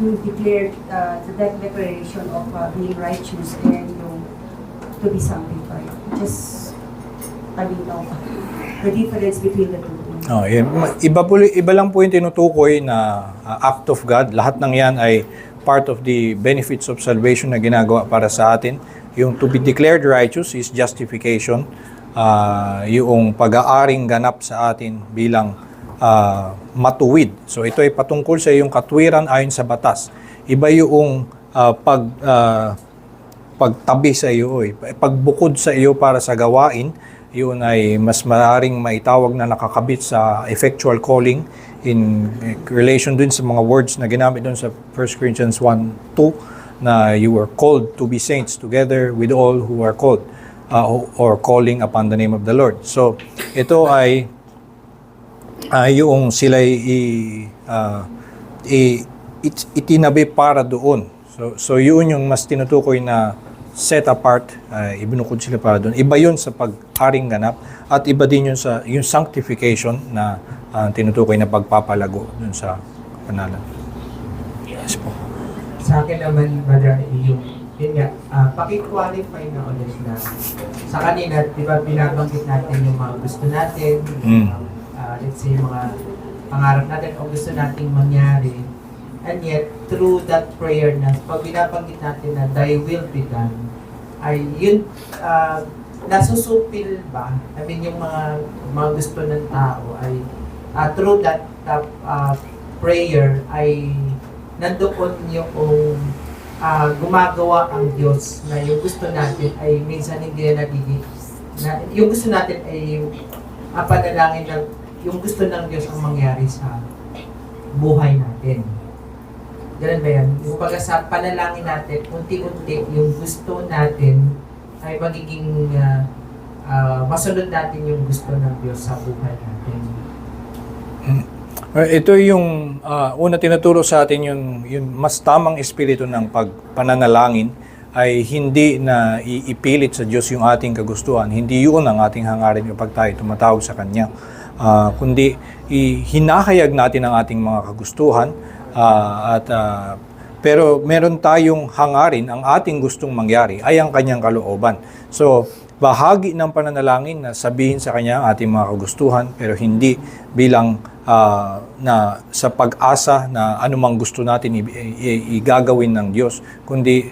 You declared the declaration of being righteous and yung to be sanctified. Just, the difference between the two. Iba lang po yung tinutukoy na act of God. Lahat ng yan ay part of the benefits of salvation na ginagawa para sa atin. Yung to be declared righteous is justification. Yung pag-aaring ganap sa atin bilang matuwid. So ito ay patungkol sa iyong katwiran ayon sa batas. Iba yung pagtabi sa iyo, pagbukod sa iyo para sa gawain. Yun ay mas maaaring maitawag na nakakabit sa effectual calling in relation dun sa mga words na ginamit dun sa 1 Corinthians 1:2 na you were called to be saints together with all who are called or calling upon the name of the Lord. So ito ay yung sila'y itinabi para doon. So yun yung mas tinutukoy na set apart, ibinukod sila para doon. Iba yun sa pag-aring ganap at iba din yun sa yung sanctification na tinutukoy na pagpapalago doon sa kanalan. Yes po. Sa akin naman, Brother, yun nga, paki-qualify na ulit na sa kanina, di ba, binabanggit natin yung mga gusto natin, let's say, mga pangarap natin o gusto nating mangyari. And yet, through that prayer na, pag binabanggit natin na thy will be done, ay yun, nasusupil ba? I mean, yung mga gusto ng tao ay, through that prayer, ay nandoon yung gumagawa ang Diyos na yung gusto natin ay minsan hindi na nagiging, yung gusto natin ay panalangin na yung gusto ng Diyos ang mangyari sa buhay natin. Ganun ba yan? Yung pag sa panalangin natin, unti-unti yung gusto natin ay magiging masunod natin yung gusto ng Diyos sa buhay natin. Ito yung una tinuturo sa atin yung mas tamang espiritu ng pagpananalangin ay hindi na iipilit sa Diyos yung ating kagustuhan. Hindi yun ang ating hangarin kapag tayo tumatawag sa Kanya. Kundi hinahayag natin ang ating mga kagustuhan pero meron tayong hangarin, ang ating gustong mangyari ay ang Kanyang kalooban. So, bahagi ng pananalangin na sabihin sa Kanya ang ating mga kagustuhan pero hindi bilang na sa pag-asa na anumang gusto natin igagawin ng Diyos, kundi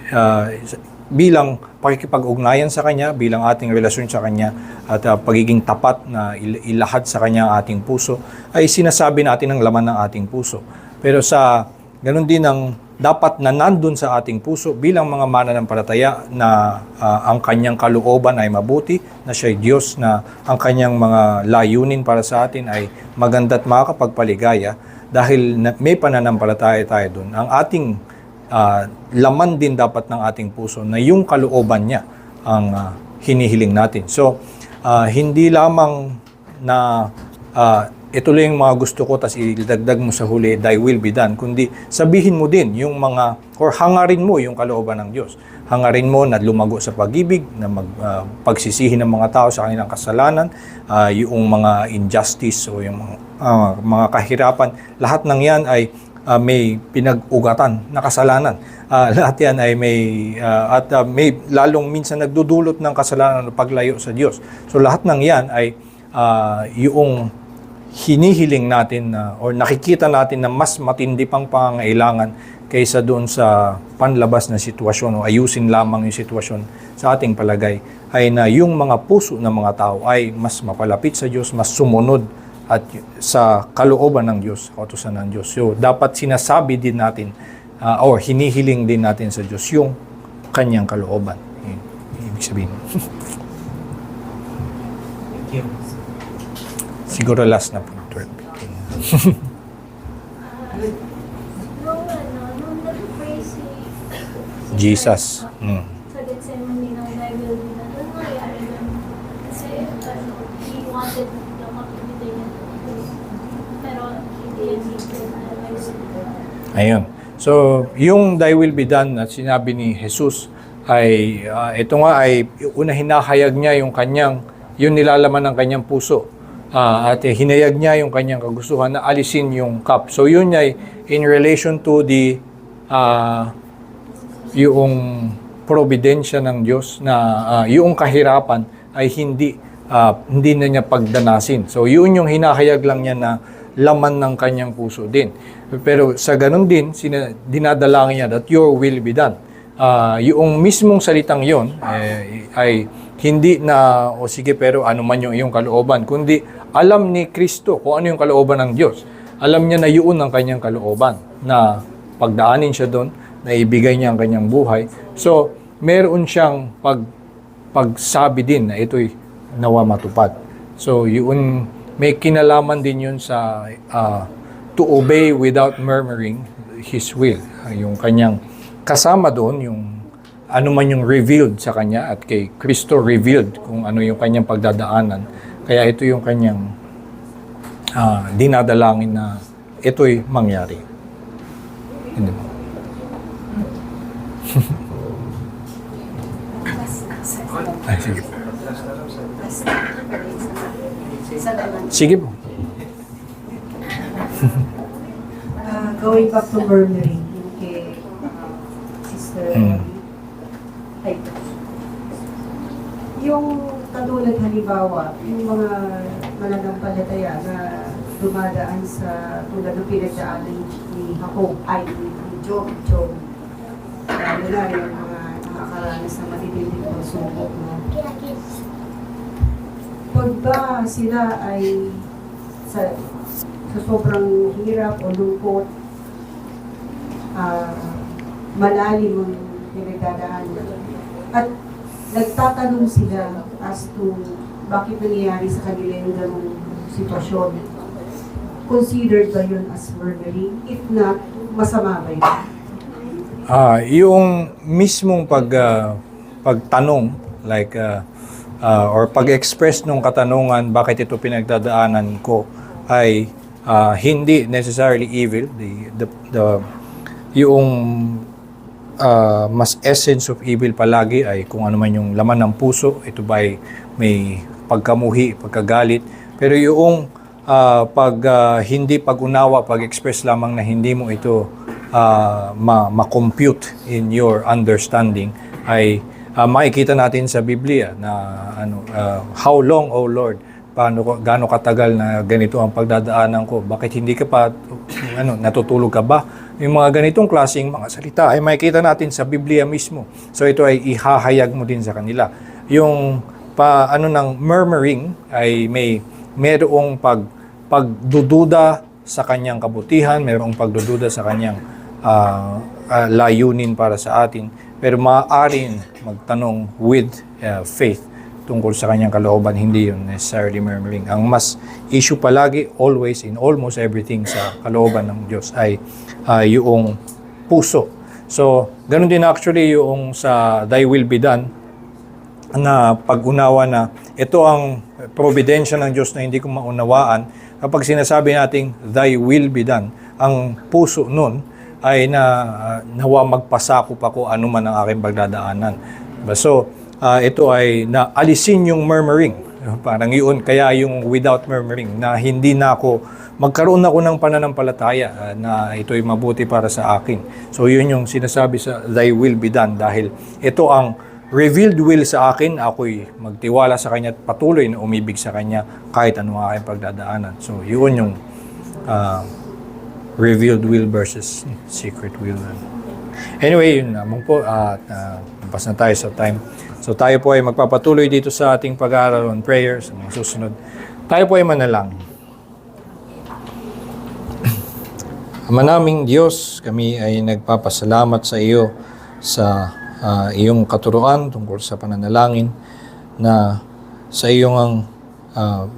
bilang pakikipag-ugnayan sa Kanya, bilang ating relasyon sa Kanya, at pagiging tapat na ilahad sa Kanya ang ating puso, ay sinasabi natin ang laman ng ating puso. Pero sa ganun din ang dapat na nandun sa ating puso bilang mga mananampalataya na ang Kanyang kalooban ay mabuti, na siya'y Diyos, na ang Kanyang mga layunin para sa atin ay maganda at makakapagpaligaya, dahil may pananampalataya tayo dun. Ang ating laman din dapat ng ating puso na yung kalooban niya ang hinihiling natin. So, hindi lamang na ito lang yung mga gusto ko, tas idagdag mo sa huli, thy will be done, kundi sabihin mo din yung mga, or hangarin mo yung kalooban ng Diyos. Hangarin mo na lumago sa pag-ibig, na pagsisihin ng mga tao sa kanilang kasalanan, yung mga injustice o yung mga kahirapan, lahat ng yan ay may pinag-ugatan na kasalanan. Lahat yan ay may lalong minsan nagdudulot ng kasalanan o paglayo sa Diyos. So lahat ng yan ay yung hinihiling natin or nakikita natin na mas matindi pang pangangailangan kaysa doon sa panlabas na sitwasyon o ayusin lamang yung sitwasyon sa ating palagay, ay na yung mga puso ng mga tao ay mas mapalapit sa Diyos, mas sumunod at sa kalooban ng Diyos, kautusan ng Diyos. So, dapat sinasabi din natin or hinihiling din natin sa Diyos yung Kanyang kalooban. Ibig sabihin. Thank you. Siguro last na po. Nung nag-pray si Jesus. Sa Gethsemane ng thy will be done, ano nangyari doon? Kasi he wanted the cup to be taken. Pero hindi yan Ayun. So, yung thy will be done na sinabi ni Jesus ay ito nga ay una hinahayag niya yung nilalaman ng kanyang puso. At hinayag niya yung kanyang kagustuhan na alisin yung cup. So yun ay in relation to the yung providensya ng Diyos na yung kahirapan ay hindi na niya pagdanasin. So yun yung hinahayag lang niya na laman ng kanyang puso din. Pero sa ganun din, dinadalangin niya that your will be done. Yung mismong salitang yon ay hindi na, o sige pero ano man yung iyong kalooban, kundi alam ni Kristo kung ano yung kalooban ng Diyos. Alam niya na yun ang kanyang kalooban, na pagdaanin siya doon, na ibigay niya ang kanyang buhay. So, meron siyang pagsabi din na ito'y nawa matupad. So, yun, may kinalaman din yun sa to obey without murmuring His will. Yung kanyang kasama doon, yung ano man yung revealed sa kanya, at kay Kristo revealed kung ano yung kanyang pagdadaanan. Kaya ito yung kanyang dinadalangin na ito'y mangyari. Hindi mo. Ay, sige. Sige po. Going back to murmuring, yung kay Sister ay, yung katulad halimbawa, yung mga mananampalataya na dumadaan sa tulad ng pinagdaanan ni Jacob, ay ni Job, lalo na yung mga nakakaranas na matitinding pagsubok, no? Pag ba sila ay sa sobrang hirap o lungkot, malalim ang pinagdadaanan, at nagtatanong sila as to bakit nangyayari sa kanila yung ganung sitwasyon, considered ba yun as murmuring? If not, masama ba yun? Yung mismong pagtanong, like, or pag-express ng katanungan, bakit ito pinagdadaanan ko, ay hindi necessarily evil. Yung mas essence of evil palagi ay kung ano man yung laman ng puso, ito ba ay may pagkamuhi, pagkagalit. Pero yung hindi pag-unawa, pag-express lamang na hindi mo ito ma-compute in your understanding, ay makikita natin sa Biblia na how long, O Lord, gaano katagal na ganito ang pagdadaanan ko? Bakit hindi ka pa, natutulog ka ba? Yung mga ganitong klaseng mga salita ay makikita natin sa Biblia mismo. So ito ay ihahayag mo din sa kanila. Yung ng murmuring ay merong pagdududa sa kanyang kabutihan, merong pagdududa sa kanyang layunin para sa atin. Pero maaaring magtanong with faith tungkol sa kanyang kalooban, hindi yun necessarily murmuring. Ang mas issue palagi, always, in almost everything sa kalooban ng Diyos ay yung puso. So, ganun din actually yung sa Thy will be done, na pag-unawa na ito ang providensya ng Diyos na hindi ko maunawaan. Kapag sinasabi nating Thy will be done, ang puso nun ay nawa magpasakop ako anuman ang aking pagdadaanan. So, ito ay naalisin yung murmuring. Parang yun, kaya yung without murmuring, na hindi na ako, magkaroon ako ng pananampalataya na ito'y mabuti para sa akin. So yun yung sinasabi sa Thy will be done, dahil ito ang revealed will sa akin, ako'y magtiwala sa Kanya at patuloy na umibig sa Kanya kahit ano ang aking pagdadaanan. So yun yung revealed will versus secret will. Anyway, yun naman po, labas na tayo sa time. So tayo po ay magpapatuloy dito sa ating pag-aaral on prayer sa mga susunod. Tayo po ay manalangin. Ama naming Diyos, kami ay nagpapasalamat sa iyo sa iyong katuruan tungkol sa pananalangin, na sa iyong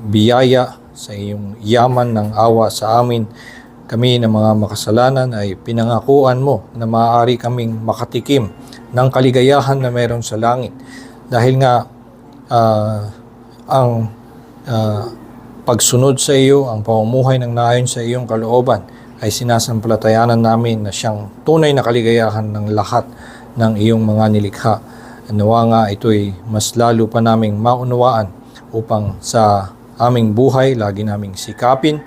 biyaya, sa iyong yaman ng awa sa amin, kami na mga makasalanan ay pinangakuan mo na maaari kaming makatikim ng kaligayahan na meron sa langit. Dahil nga ang pagsunod sa iyo, ang pamumuhay ng naayon sa iyong kalooban ay sinasampalatayanan namin na siyang tunay na kaligayahan ng lahat ng iyong mga nilikha. Nawa nga ito'y mas lalo pa naming maunawaan upang sa aming buhay lagi naming sikapin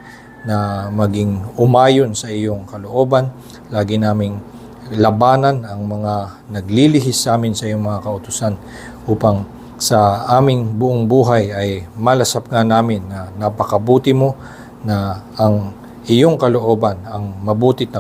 na maging umayon sa iyong kalooban, lagi naming labanan ang mga naglilihis sa amin sa iyong mga kautusan, upang sa aming buong buhay ay malasap nga namin na napakabuti mo, na ang iyong kalooban, ang mabutit na